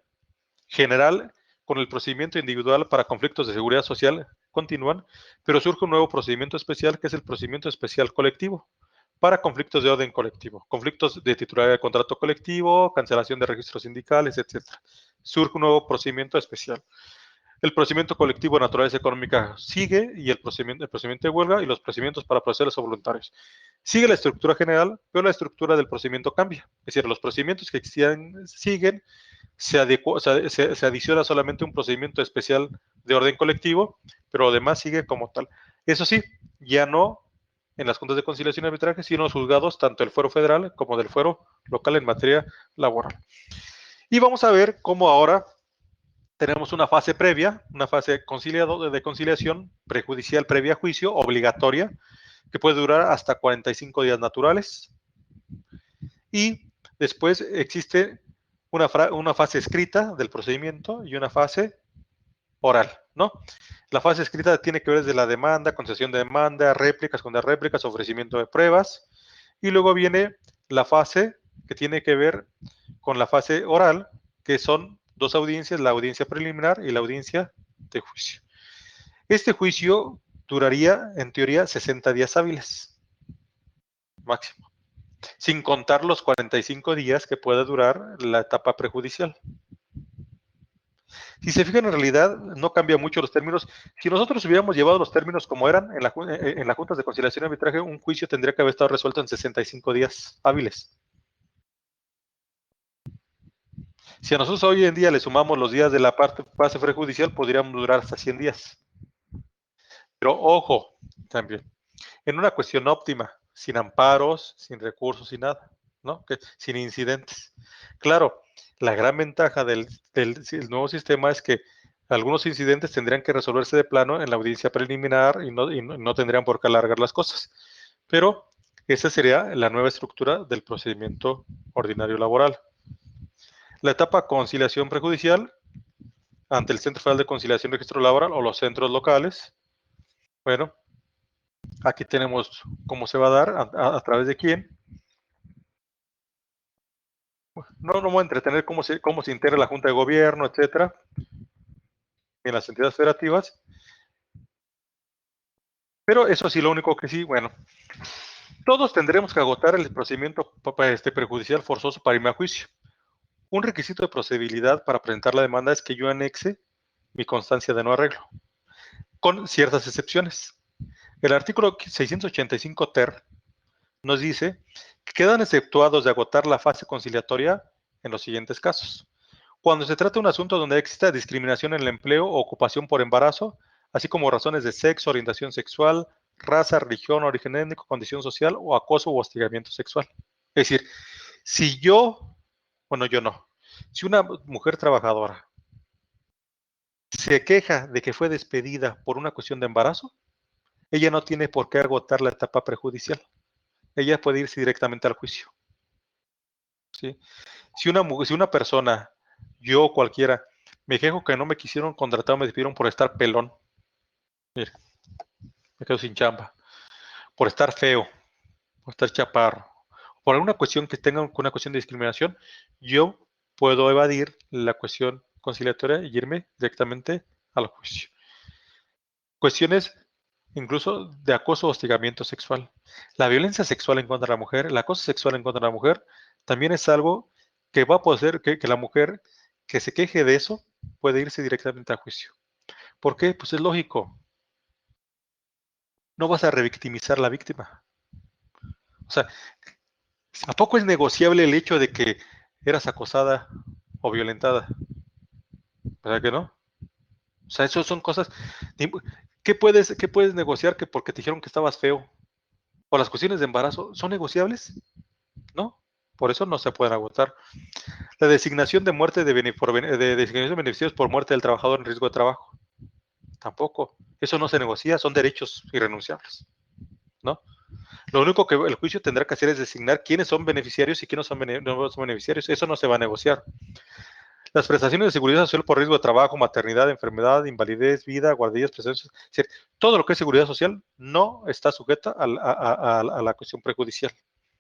general con el procedimiento individual para conflictos de seguridad social continúan, pero surge un nuevo procedimiento especial que es el procedimiento especial colectivo para conflictos de orden colectivo, conflictos de titularidad de contrato colectivo, cancelación de registros sindicales, etc. Surge un nuevo procedimiento especial. El procedimiento colectivo de naturaleza económica sigue y el procedimiento de huelga y los procedimientos para procesales o voluntarios. Sigue la estructura general, pero la estructura del procedimiento cambia. Es decir, los procedimientos que existían siguen, se adiciona solamente un procedimiento especial de orden colectivo, pero lo demás sigue como tal. Eso sí, ya no en las juntas de conciliación y arbitraje, sino en los juzgados, tanto del fuero federal como del fuero local en materia laboral. Y vamos a ver cómo ahora tenemos una fase previa, una fase de conciliación prejudicial previa a juicio, obligatoria, que puede durar hasta 45 días naturales. Y después existe una fase escrita del procedimiento y una fase oral, ¿no? La fase escrita tiene que ver desde la demanda, concesión de demanda, réplicas, contrarréplicas, ofrecimiento de pruebas. Y luego viene la fase que tiene que ver con la fase oral, que son 2 audiencias, la audiencia preliminar y la audiencia de juicio. Este juicio duraría, en teoría, 60 días hábiles, máximo, sin contar los 45 días que puede durar la etapa prejudicial. Si se fijan, en realidad no cambia mucho los términos. Si nosotros hubiéramos llevado los términos como eran en las juntas de conciliación y arbitraje, un juicio tendría que haber estado resuelto en 65 días hábiles. Si a nosotros hoy en día le sumamos los días de la fase prejudicial, podríamos durar hasta 100 días. Pero ojo, también, en una cuestión óptima, sin amparos, sin recursos, sin nada, ¿no? Sin incidentes. Claro, la gran ventaja del nuevo sistema es que algunos incidentes tendrían que resolverse de plano en la audiencia preliminar y no tendrían por qué alargar las cosas. Pero esa sería la nueva estructura del procedimiento ordinario laboral. La etapa conciliación prejudicial ante el Centro Federal de Conciliación y Registro Laboral o los centros locales. Bueno, aquí tenemos cómo se va a dar, a través de quién. No voy a entretener cómo se integra la Junta de Gobierno, etcétera, en las entidades federativas. Pero eso sí, lo único que sí, bueno, todos tendremos que agotar el procedimiento prejudicial forzoso para irme a juicio. Un requisito de procedibilidad para presentar la demanda es que yo anexe mi constancia de no arreglo, con ciertas excepciones. El artículo 685 ter nos dice que quedan exceptuados de agotar la fase conciliatoria en los siguientes casos. Cuando se trata de un asunto donde exista discriminación en el empleo o ocupación por embarazo, así como razones de sexo, orientación sexual, raza, religión, origen étnico, condición social o acoso o hostigamiento sexual. Es decir, si yo no, si una mujer trabajadora se queja de que fue despedida por una cuestión de embarazo, ella no tiene por qué agotar la etapa prejudicial. Ella puede irse directamente al juicio. ¿Sí? Si una persona, yo o cualquiera, me quejo que no me quisieron contratar, me despidieron por estar pelón, mire, me quedo sin chamba, por estar feo, por estar chaparro, por alguna cuestión que tenga una cuestión de discriminación, yo puedo evadir la cuestión conciliatoria y irme directamente al juicio. Cuestiones incluso de acoso o hostigamiento sexual. La violencia sexual en contra de la mujer, el acoso sexual en contra de la mujer, también es algo que va a poder que la mujer que se queje de eso puede irse directamente a juicio. ¿Por qué? Pues es lógico. No vas a revictimizar a la víctima. O sea, ¿a poco es negociable el hecho de que eras acosada o violentada? ¿Verdad que no? O sea, eso son cosas. ¿Qué puedes negociar que porque te dijeron que estabas feo? ¿O las cuestiones de embarazo son negociables? No. Por eso no se pueden agotar. La designación de muerte de designación de beneficios por muerte del trabajador en riesgo de trabajo. Tampoco. Eso no se negocia, son derechos irrenunciables. ¿No? Lo único que el juicio tendrá que hacer es designar quiénes son beneficiarios y quiénes no son beneficiarios. Eso no se va a negociar. Las prestaciones de seguridad social por riesgo de trabajo, maternidad, enfermedad, invalidez, vida, guarderías, prestaciones, es decir, todo lo que es seguridad social no está sujeta a la cuestión prejudicial.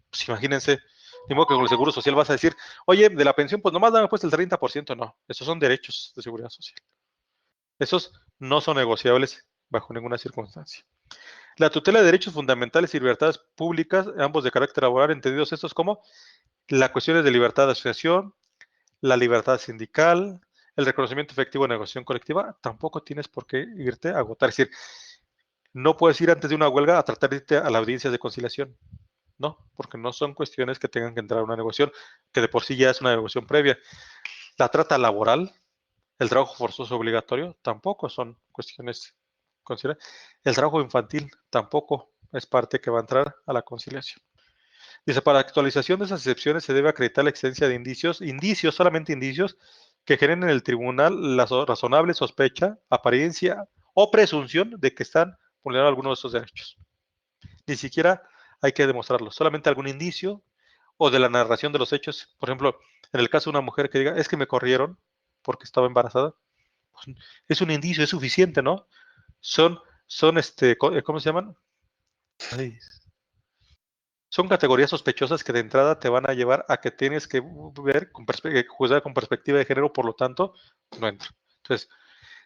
Pues imagínense, ni modo que con el seguro social vas a decir, oye, de la pensión, pues nomás dame pues el 30%. No, esos son derechos de seguridad social. Esos no son negociables bajo ninguna circunstancia. La tutela de derechos fundamentales y libertades públicas, ambos de carácter laboral, entendidos estos como las cuestiones de libertad de asociación, la libertad sindical, el reconocimiento efectivo de negociación colectiva, tampoco tienes por qué irte a agotar. Es decir, no puedes ir antes de una huelga a tratar de irte a la audiencia de conciliación. No, porque no son cuestiones que tengan que entrar a una negociación, que de por sí ya es una negociación previa. La trata laboral, el trabajo forzoso obligatorio, tampoco son cuestiones consideradas. El trabajo infantil tampoco es parte que va a entrar a la conciliación. Dice, para actualización de esas excepciones se debe acreditar la existencia de indicios, solamente indicios, que generen en el tribunal la razonable sospecha, apariencia o presunción de que están vulnerando algunos de esos derechos. Ni siquiera hay que demostrarlo, solamente algún indicio o de la narración de los hechos. Por ejemplo, en el caso de una mujer que diga, es que me corrieron porque estaba embarazada, pues, es un indicio, es suficiente, ¿no? Son ¿cómo se llaman? Ay, Son categorías sospechosas que de entrada te van a llevar a que tienes que ver juzgar con perspectiva de género, por lo tanto, no entra. Entonces,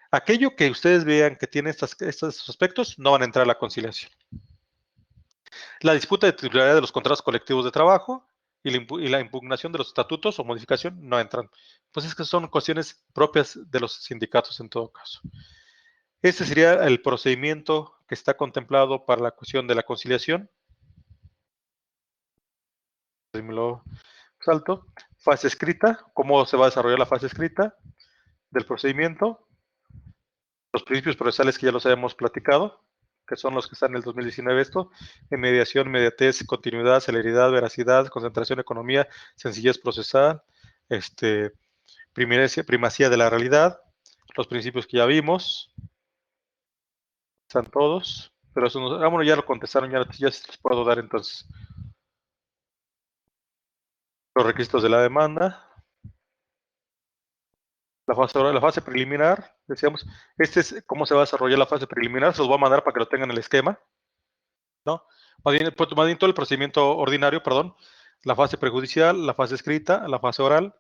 aquello que ustedes vean que tiene estos aspectos no van a entrar a la conciliación. La disputa de titularidad de los contratos colectivos de trabajo y la impugnación de los estatutos o modificación no entran. Pues es que son cuestiones propias de los sindicatos en todo caso. Este sería el procedimiento que está contemplado para la cuestión de la conciliación. Me lo salto. Fase escrita, cómo se va a desarrollar la fase escrita del procedimiento. Los principios procesales que ya los habíamos platicado, que son los que están en el 2019 esto, en mediación, inmediatez, continuidad, celeridad, veracidad, concentración, economía, sencillez procesal, primacía de la realidad, los principios que ya vimos, están todos, pero eso vámonos, ya lo contestaron, ya se los puedo dar entonces. Los requisitos de la demanda, la fase preliminar, decíamos, es cómo se va a desarrollar la fase preliminar, se los voy a mandar para que lo tengan en el esquema, ¿no? Más bien todo el procedimiento ordinario, perdón, la fase prejudicial, la fase escrita, la fase oral,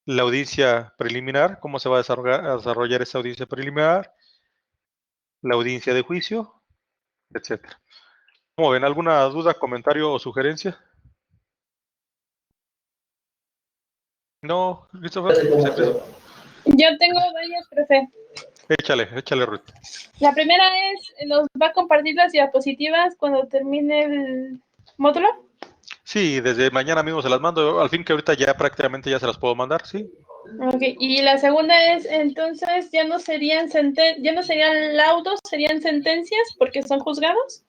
la audiencia preliminar, cómo se va a desarrollar esa audiencia preliminar, la audiencia de juicio, etcétera. ¿Cómo ven? ¿Alguna duda, comentario o sugerencia? No, Christopher. Yo tengo varias, profe. Échale, Ruth. La primera es, ¿nos va a compartir las diapositivas cuando termine el módulo? Sí, desde mañana mismo se las mando. Al fin que ahorita ya prácticamente ya se las puedo mandar, sí. Ok, y la segunda es, entonces, ya no serían laudos, serían sentencias porque son juzgados.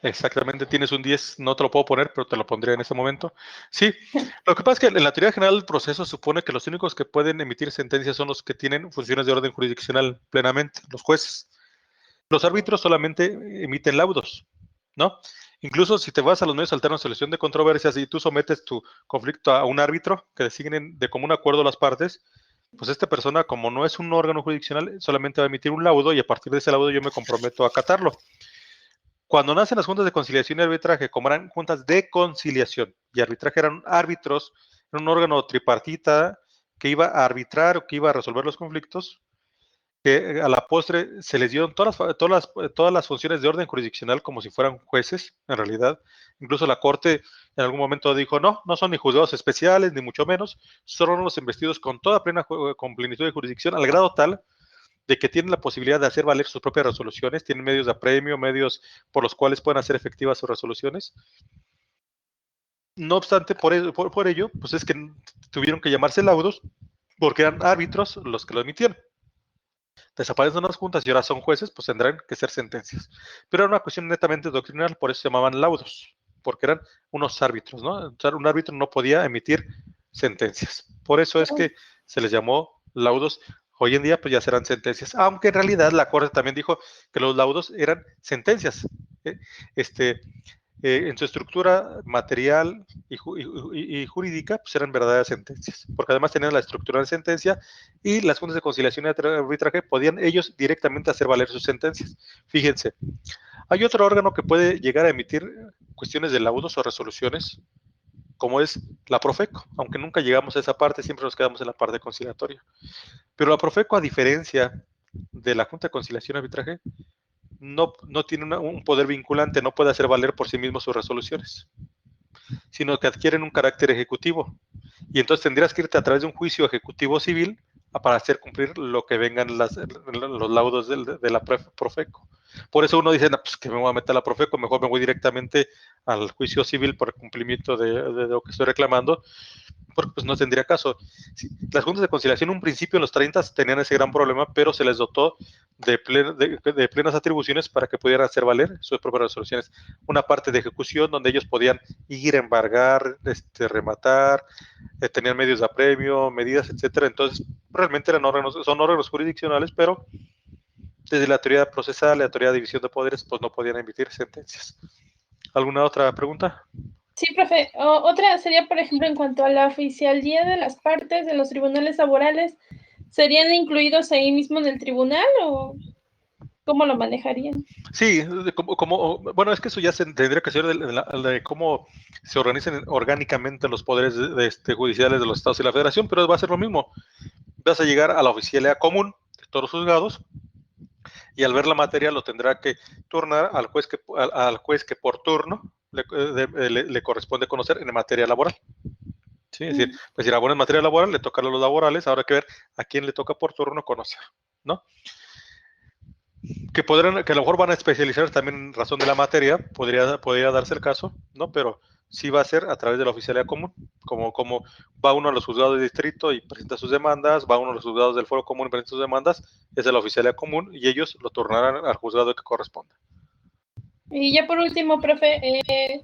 Exactamente, tienes un 10, no te lo puedo poner, pero te lo pondría en este momento. Sí, lo que pasa es que en la teoría general del proceso supone que los únicos que pueden emitir sentencias son los que tienen funciones de orden jurisdiccional plenamente, los jueces. Los árbitros solamente emiten laudos, ¿no? Incluso si te vas a los medios alternos de solución de controversias y tú sometes tu conflicto a un árbitro que designen de común acuerdo las partes, pues esta persona, como no es un órgano jurisdiccional, solamente va a emitir un laudo y a partir de ese laudo yo me comprometo a acatarlo. Cuando nacen las juntas de conciliación y arbitraje, como eran juntas de conciliación y arbitraje, eran árbitros, era un órgano tripartita que iba a arbitrar o que iba a resolver los conflictos, que a la postre se les dieron todas las funciones de orden jurisdiccional como si fueran jueces, en realidad. Incluso la Corte en algún momento dijo, no son ni juzgados especiales, ni mucho menos, son los investidos con toda con plenitud de jurisdicción, al grado tal de que tienen la posibilidad de hacer valer sus propias resoluciones, tienen medios de apremio, medios por los cuales pueden hacer efectivas sus resoluciones. No obstante, por ello, pues es que tuvieron que llamarse laudos porque eran árbitros los que lo emitieron. Desaparecen las juntas y ahora son jueces, pues tendrán que ser sentencias. Pero era una cuestión netamente doctrinal, por eso se llamaban laudos, porque eran unos árbitros, ¿no? O sea, un árbitro no podía emitir sentencias. Por eso es que se les llamó laudos. Hoy en día, pues ya serán sentencias, aunque en realidad la Corte también dijo que los laudos eran sentencias. En su estructura material y jurídica, pues eran verdaderas sentencias, porque además tenían la estructura de sentencia y las juntas de conciliación y arbitraje podían ellos directamente hacer valer sus sentencias. Fíjense, hay otro órgano que puede llegar a emitir cuestiones de laudos o resoluciones, como es la Profeco, aunque nunca llegamos a esa parte, siempre nos quedamos en la parte conciliatoria. Pero la Profeco, a diferencia de la Junta de Conciliación y Arbitraje, no tiene un poder vinculante, no puede hacer valer por sí mismo sus resoluciones, sino que adquieren un carácter ejecutivo. Y entonces tendrías que irte a través de un juicio ejecutivo civil para hacer cumplir lo que vengan los laudos de la Profeco. Por eso uno dice, no, pues que me voy a meter a la Profeco, mejor me voy directamente al juicio civil por el cumplimiento de lo que estoy reclamando, porque pues no tendría caso. Sí, las juntas de conciliación en un principio en los 30 tenían ese gran problema, pero se les dotó de plenas atribuciones para que pudieran hacer valer sus propias resoluciones. Una parte de ejecución donde ellos podían ir, embargar, rematar, tenían medios de apremio, medidas, etcétera. Entonces, realmente son órganos jurisdiccionales, pero desde la teoría procesal, la teoría de división de poderes, pues no podían emitir sentencias. ¿Alguna otra pregunta? Sí, profe. Otra sería, por ejemplo, en cuanto a la oficialía de las partes de los tribunales laborales, ¿serían incluidos ahí mismo en el tribunal o...? ¿Cómo lo manejarían? Sí, bueno, es que eso ya tendría que ser de cómo se organizan orgánicamente los poderes judiciales de los estados y la federación, pero va a ser lo mismo. Vas a llegar a la oficialía común de todos los juzgados y al ver la materia lo tendrá que turnar al juez que por turno le corresponde conocer en materia laboral. ¿Sí? Es decir, pues si la buena en materia laboral, le toca a los laborales, ahora hay que ver a quién le toca por turno conocer, ¿no? Que a lo mejor van a especializar también en razón de la materia, podría darse el caso, ¿no? Pero sí va a ser a través de la oficialía común, como va uno a los juzgados de distrito y presenta sus demandas, va uno a los juzgados del foro común y presenta sus demandas, es de la oficialía común y ellos lo turnarán al juzgado que corresponda. Y ya por último, profe, en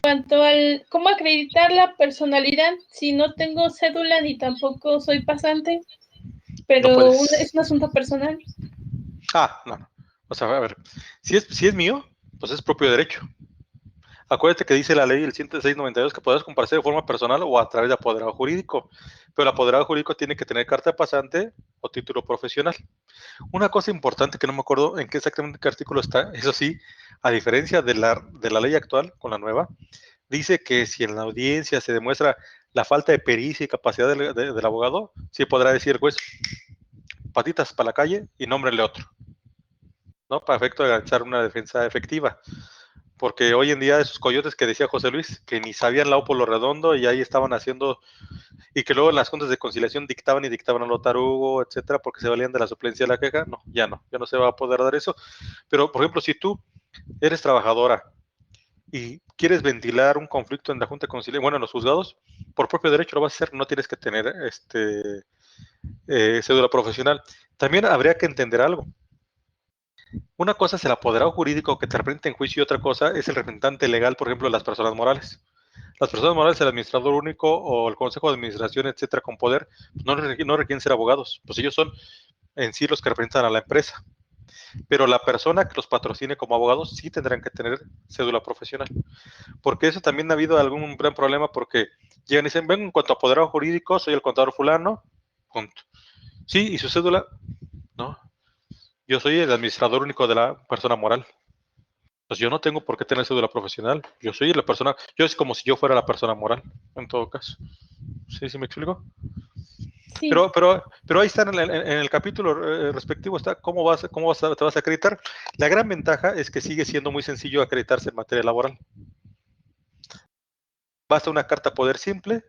cuanto al cómo acreditar la personalidad, si no tengo cédula ni tampoco soy pasante, pero No puedes. es un asunto personal. No. O sea, a ver, si es mío, pues es propio derecho. Acuérdate que dice la ley, el 10692, que podrás comparecer de forma personal o a través de apoderado jurídico, pero el apoderado jurídico tiene que tener carta de pasante o título profesional. Una cosa importante que no me acuerdo en qué exactamente qué artículo está, eso sí, a diferencia de la ley actual con la nueva, dice que si en la audiencia se demuestra la falta de pericia y capacidad del abogado, sí podrá decir el juez, patitas para la calle y nómbrenle otro, ¿no? Para efecto de garantizar una defensa efectiva. Porque hoy en día esos coyotes que decía José Luis, que ni sabían la O por lo redondo y ahí estaban haciendo, y que luego en las juntas de conciliación dictaban a lo tarugo, etcétera, porque se valían de la suplencia de la queja, no, ya no se va a poder dar eso. Pero, por ejemplo, si tú eres trabajadora y quieres ventilar un conflicto en la junta de conciliación, bueno, en los juzgados, por propio derecho lo vas a hacer, no tienes que tener cédula profesional. También habría que entender algo. Una cosa es el apoderado jurídico que te representa en juicio y otra cosa es el representante legal, por ejemplo, de las personas morales. Las personas morales, el administrador único o el consejo de administración, etcétera, con poder, no requieren ser abogados, pues ellos son en sí los que representan a la empresa. Pero la persona que los patrocine como abogados sí tendrán que tener cédula profesional. Porque eso también ha habido algún gran problema porque llegan y dicen, vengo en cuanto a apoderado jurídico, soy el contador fulano, punto. Sí, y su cédula, no, yo soy el administrador único de la persona moral. Pues yo no tengo por qué tener cédula profesional. Yo soy la persona, yo es como si yo fuera la persona moral, en todo caso. ¿Sí me explico? Sí. Pero ahí está en el capítulo respectivo, está te vas a acreditar. La gran ventaja es que sigue siendo muy sencillo acreditarse en materia laboral. Basta una carta poder simple,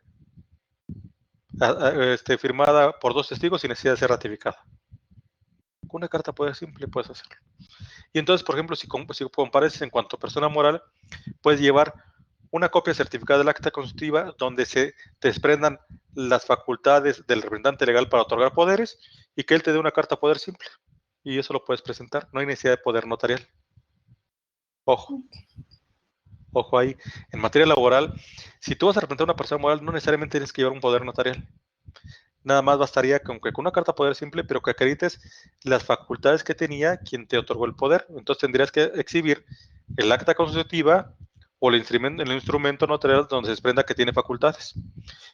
firmada por 2 testigos sin necesidad de ser ratificada. Con una carta poder simple puedes hacerlo. Y entonces, por ejemplo, si compareces en cuanto a persona moral, puedes llevar una copia certificada del acta constitutiva donde se desprendan las facultades del representante legal para otorgar poderes y que él te dé una carta poder simple. Y eso lo puedes presentar. No hay necesidad de poder notarial. Ojo ahí. En materia laboral, si tú vas a representar a una persona moral, no necesariamente tienes que llevar un poder notarial. Nada más bastaría con una carta poder simple, pero que acredites las facultades que tenía quien te otorgó el poder. Entonces tendrías que exhibir el acta constitutiva o el instrumento notarial donde se desprenda que tiene facultades.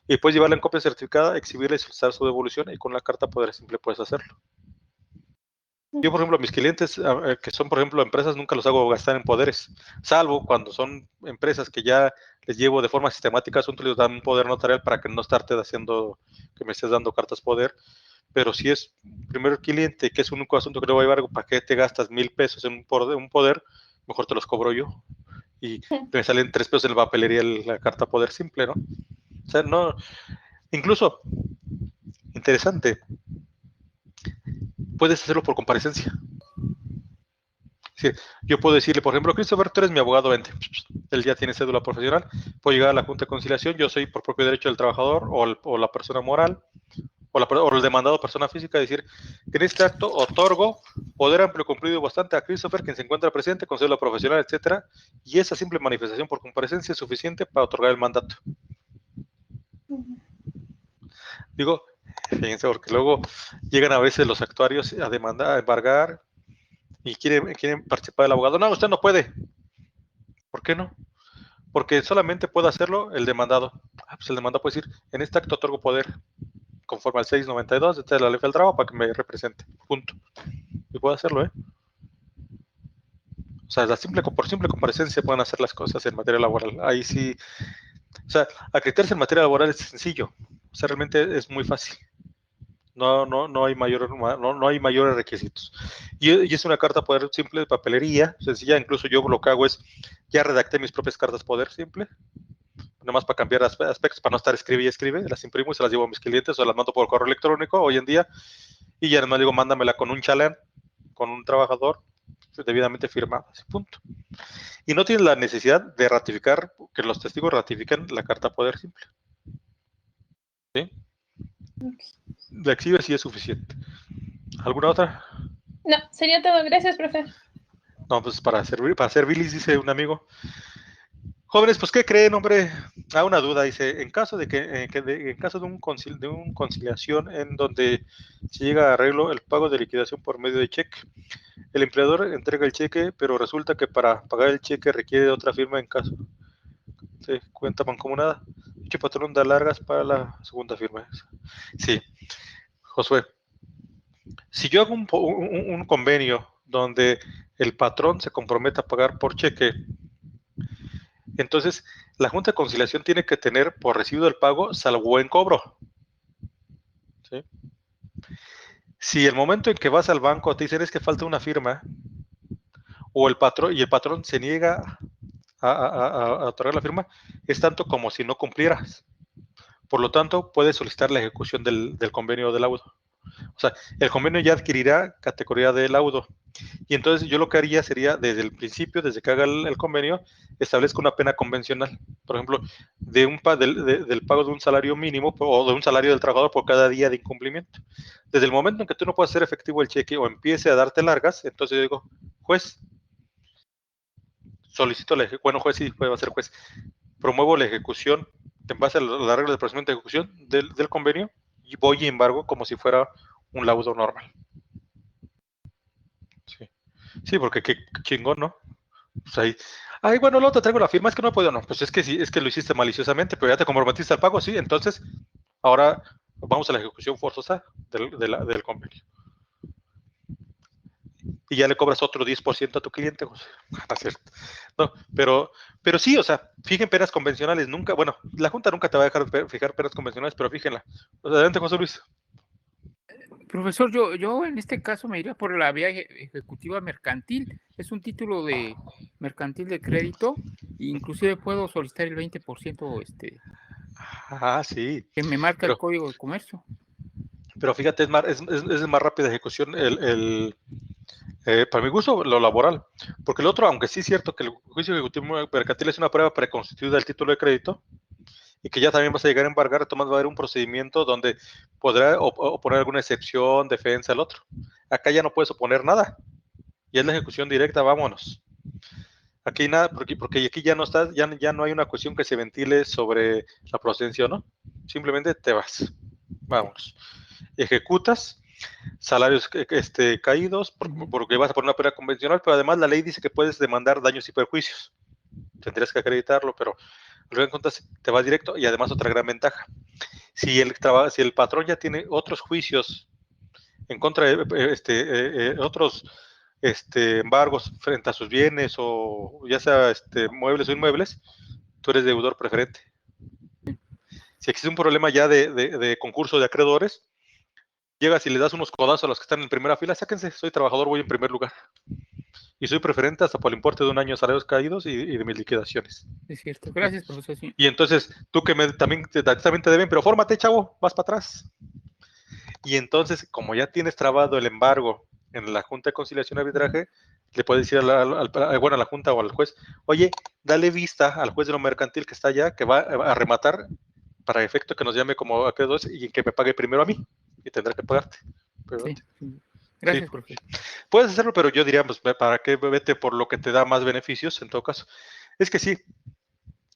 Y puedes llevarla en copia certificada, exhibirla y solicitar su devolución, y con la carta poder simple puedes hacerlo. Yo, por ejemplo, a mis clientes, que son, por ejemplo, empresas, nunca los hago gastar en poderes, salvo cuando son empresas que ya les llevo de forma sistemática asuntos, les dan un poder notarial para que no estarte haciendo, que me estés dando cartas poder. Pero si es primero el cliente, que es un único asunto que le voy a llevar, ¿para qué te gastas 1,000 pesos en un poder? Mejor te los cobro yo. Y me salen 3 pesos en la papelería la carta poder simple, ¿no? O sea, no, incluso, interesante, puedes hacerlo por comparecencia. Sí, yo puedo decirle, por ejemplo, Christopher, tú eres mi abogado, vente. Él ya tiene cédula profesional, puedo llegar a la Junta de Conciliación, yo soy por propio derecho del trabajador o la persona moral o el demandado persona física, decir que en este acto otorgo poder amplio cumplido y bastante a Christopher, quien se encuentra presente con cédula profesional, etcétera, y esa simple manifestación por comparecencia es suficiente para otorgar el mandato. Digo, fíjense, porque luego llegan a veces los actuarios a demandar, a embargar, y quieren participar del abogado. No, usted no puede. ¿Por qué no? Porque solamente puede hacerlo el demandado. Pues el demandado puede decir, en este acto otorgo poder conforme al 692 de la ley del trabajo para que me represente. Punto. Y puede hacerlo, ¿eh? O sea, por simple comparecencia pueden hacer las cosas en materia laboral. Ahí sí, o sea, acreditarse en materia laboral es sencillo. O sea, realmente es muy fácil. No hay mayores requisitos. Y es una carta poder simple de papelería, sencilla. Incluso yo lo que hago es, ya redacté mis propias cartas poder simple, nada más para cambiar aspectos, para no estar escribe y escribe, las imprimo y se las llevo a mis clientes o las mando por correo electrónico hoy en día, y ya no digo, mándamela con un chalán, con un trabajador debidamente firmado, así, punto. Y no tienes la necesidad de ratificar, que los testigos ratifiquen la carta poder simple. ¿Sí? La exhibe sí es suficiente. ¿Alguna otra? No, sería todo. Gracias, profe. No, pues para servir, dice un amigo. Jóvenes, pues, ¿qué creen, hombre? Una duda, dice, en caso de en caso de un conciliación en donde se llega a arreglo el pago de liquidación por medio de cheque, el empleador entrega el cheque, pero resulta que para pagar el cheque requiere de otra firma en caso de cuenta mancomunada. Dicho patrón da largas para la segunda firma. Sí, Josué, si yo hago un convenio donde el patrón se compromete a pagar por cheque, entonces la Junta de Conciliación tiene que tener por recibo del pago salvo buen cobro. ¿Sí? Si el momento en que vas al banco te dicen es que falta una firma, o el patrón se niega a otorgar la firma, es tanto como si no cumplieras. Por lo tanto, puedes solicitar la ejecución del convenio de laudo. O sea, el convenio ya adquirirá categoría de laudo. Y entonces yo lo que haría sería, desde el principio, desde que haga el convenio, establezco una pena convencional. Por ejemplo, del pago de un salario mínimo o de un salario del trabajador por cada día de incumplimiento. Desde el momento en que tú no puedas hacer efectivo el cheque o empiece a darte largas, entonces yo digo, juez, solicito la ejecución, bueno, juez sí puede ser juez, promuevo la ejecución en base a la regla de procedimiento de ejecución del convenio y voy y embargo como si fuera un laudo normal. Sí, sí, porque qué chingón, ¿no? Pues ahí, ay, bueno, luego te traigo la firma, es que no puedo, no, pues es que sí, es que lo hiciste maliciosamente, pero ya te comprometiste al pago, sí, entonces ahora vamos a la ejecución forzosa del convenio. Y ya le cobras otro 10% a tu cliente, José. No, pero sí, o sea, fijen penas convencionales, nunca, bueno, la Junta nunca te va a dejar fijar penas convencionales, pero fíjenla. Adelante, José Luis. Profesor, yo en este caso me iría por la vía ejecutiva mercantil. Es un título de mercantil de crédito, e inclusive puedo solicitar el 20% Sí. que me marca el Código de Comercio. Pero fíjate, es más rápida ejecución para mi gusto, lo laboral. Porque el otro, aunque sí es cierto que el juicio ejecutivo mercantil es una prueba preconstituida del título de crédito, y que ya también vas a llegar a embargar, Tomás, va a haber un procedimiento donde podrá oponer alguna excepción, defensa, el otro. Acá ya no puedes oponer nada. Y es la ejecución directa, vámonos. Aquí nada, porque aquí ya no estás, ya no hay una cuestión que se ventile sobre la procedencia, ¿no? Simplemente te vas. Vámonos. Ejecutas salarios caídos, porque vas a poner una pena convencional, pero además la ley dice que puedes demandar daños y perjuicios. Tendrías que acreditarlo, pero al final de cuentas te vas directo. Y además otra gran ventaja, si el patrón ya tiene otros juicios en contra de otros embargos frente a sus bienes, o ya sea muebles o inmuebles, tú eres deudor preferente. Si existe un problema ya de concurso de acreedores, llegas y le das unos codazos a los que están en primera fila, sáquense, soy trabajador, voy en primer lugar. Y soy preferente hasta por el importe de un año de salarios caídos y de mis liquidaciones. Es cierto. Gracias, profesor. Sí. Y entonces, tú que también te deben, pero fórmate, chavo, vas para atrás. Y entonces, como ya tienes trabado el embargo en la Junta de Conciliación y Arbitraje, le puedes decir a la Junta o al juez, oye, dale vista al juez de lo mercantil que está allá, que va a rematar para efecto que nos llame como acreedores y que me pague primero a mí, y tendrá que pagarte. Sí. Gracias, sí. profesor. Puedes hacerlo, pero yo diría, pues, ¿para qué? Vete por lo que te da más beneficios, en todo caso. Es que sí,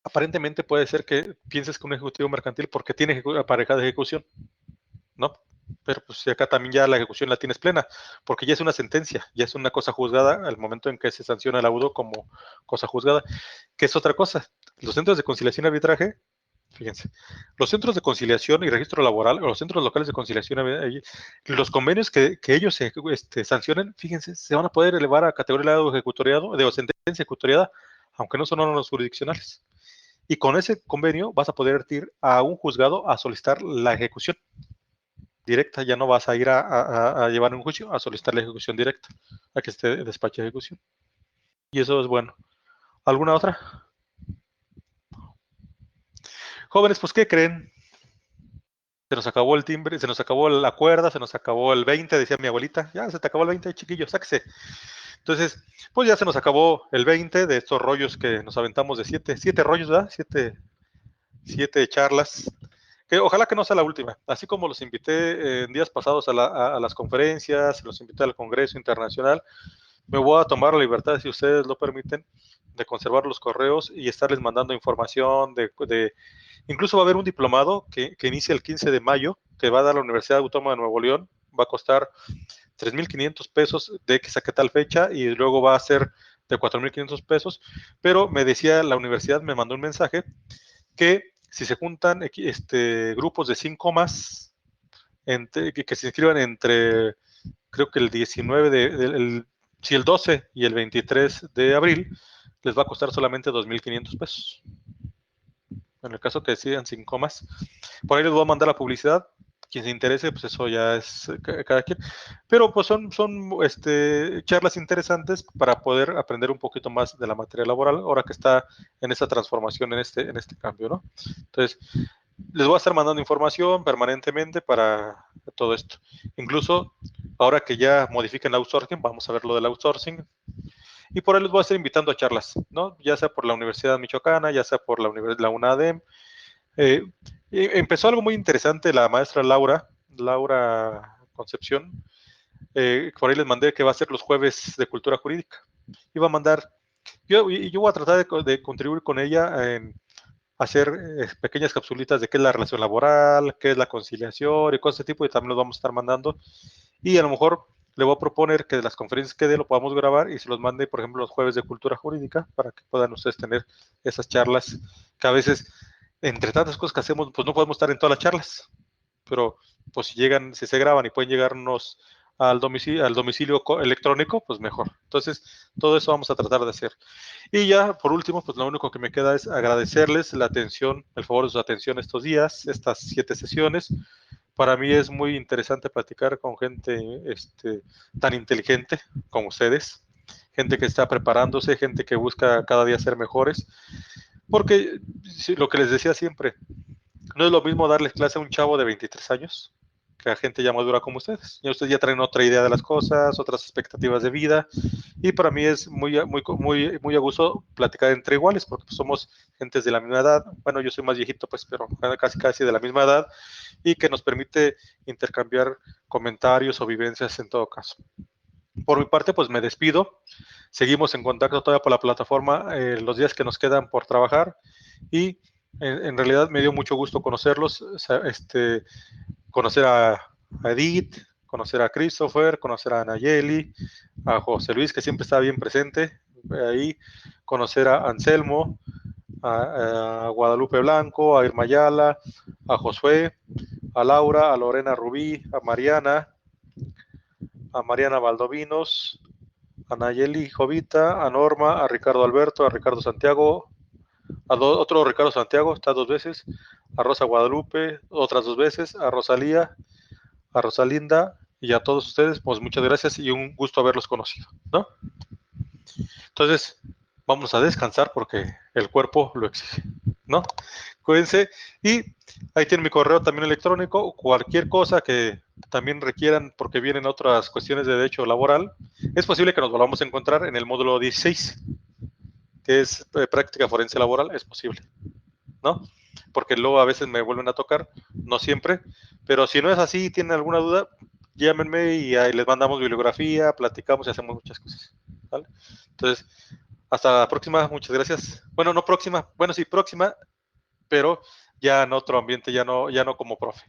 aparentemente puede ser que pienses que un ejecutivo mercantil porque tiene pareja de ejecución, ¿no? Pero pues acá también ya la ejecución la tienes plena, porque ya es una sentencia, ya es una cosa juzgada al momento en que se sanciona el laudo como cosa juzgada, que es otra cosa. Los centros de conciliación y arbitraje Fíjense, los centros de conciliación y registro laboral, o los centros locales de conciliación, los convenios que ellos sancionen, fíjense, se van a poder elevar a categoría de ejecutoriado, de sentencia ejecutoriada, aunque no son órganos jurisdiccionales. Y con ese convenio vas a poder ir a un juzgado a solicitar la ejecución directa, ya no vas a ir a llevar un juicio, a solicitar la ejecución directa, a que esté despacho de ejecución. Y eso es bueno. ¿Alguna otra? Jóvenes, pues, ¿qué creen? Se nos acabó el timbre, se nos acabó la cuerda, se nos acabó el 20, decía mi abuelita. Ya se te acabó el 20, chiquillo, sáquese. Entonces, pues ya se nos acabó el 20 de estos rollos que nos aventamos de 7 rollos, ¿verdad? 7 charlas. Que ojalá que no sea la última. Así como los invité en días pasados a las conferencias, los invité al Congreso Internacional, me voy a tomar la libertad, si ustedes lo permiten, de conservar los correos y estarles mandando información incluso va a haber un diplomado que inicia el 15 de mayo, que va a dar la Universidad Autónoma de Nuevo León, va a costar 3,500 pesos de que saque tal fecha y luego va a ser de 4,500 pesos, pero me decía la universidad, me mandó un mensaje que si se juntan grupos de 5 más, que se inscriban entre, creo que el 19 si el 12 y el 23 de abril, les va a costar solamente 2,500 pesos. En el caso que decidan 5 más. Por ahí les voy a mandar la publicidad. Quien se interese, pues eso ya es cada quien. Pero pues son charlas interesantes para poder aprender un poquito más de la materia laboral, ahora que está en esta transformación, en este cambio, ¿no? Entonces, les voy a estar mandando información permanentemente para todo esto. Incluso, ahora que ya modifiquen el outsourcing, vamos a ver lo del outsourcing. Y por ahí les voy a estar invitando a charlas, ¿no? Ya sea por la Universidad Michoacana, ya sea por la UNADEM. Empezó algo muy interesante la maestra Laura Concepción. Por ahí les mandé que va a ser los jueves de cultura jurídica. Iba a mandar, yo voy a tratar de contribuir con ella en hacer pequeñas capsulitas de qué es la relación laboral, qué es la conciliación y cosas de tipo, y también los vamos a estar mandando. Y a lo mejor le voy a proponer que de las conferencias que dé lo podamos grabar y se los mande, por ejemplo, los jueves de cultura jurídica para que puedan ustedes tener esas charlas que a veces, entre tantas cosas que hacemos, pues no podemos estar en todas las charlas, pero pues si se graban y pueden llegarnos al domicilio electrónico, pues mejor. Entonces, todo eso vamos a tratar de hacer. Y ya, por último, pues lo único que me queda es agradecerles la atención, el favor de su atención estos días, estas 7 sesiones. Para mí es muy interesante platicar con gente tan inteligente como ustedes, gente que está preparándose, gente que busca cada día ser mejores, porque lo que les decía siempre, no es lo mismo darles clase a un chavo de 23 años que a gente ya madura como ustedes. Ya ustedes ya traen otra idea de las cosas, otras expectativas de vida, y para mí es muy a gusto platicar entre iguales, porque pues somos gentes de la misma edad. Bueno, yo soy más viejito, pues, pero casi de la misma edad, y que nos permite intercambiar comentarios o vivencias en todo caso. Por mi parte, pues me despido. Seguimos en contacto todavía por la plataforma los días que nos quedan por trabajar, y en realidad me dio mucho gusto conocerlos, conocer a Edith, conocer a Christopher, conocer a Nayeli, a José Luis, que siempre está bien presente ahí, conocer a Anselmo, a Guadalupe Blanco, a Irma Ayala, a Josué, a Laura, a Lorena Rubí, a Mariana Valdovinos, a Nayeli Jovita, a Norma, a Ricardo Alberto, a Ricardo Santiago, otro Ricardo Santiago, está 2 veces, a Rosa Guadalupe, otras 2 veces, a Rosalía, a Rosalinda, y a todos ustedes, pues muchas gracias y un gusto haberlos conocido, ¿no? Entonces, vamos a descansar porque el cuerpo lo exige, ¿no? Cuídense, y ahí tienen mi correo también electrónico, cualquier cosa que también requieran, porque vienen otras cuestiones de derecho laboral. Es posible que nos volvamos a encontrar en el módulo 16, que es práctica forense laboral, es posible, ¿no? Porque luego a veces me vuelven a tocar, no siempre, pero si no es así y tienen alguna duda, llámenme y ahí les mandamos bibliografía, platicamos y hacemos muchas cosas, ¿vale? Entonces, hasta la próxima, muchas gracias. Bueno, no próxima, bueno, sí, próxima, pero ya en otro ambiente, ya no como profe.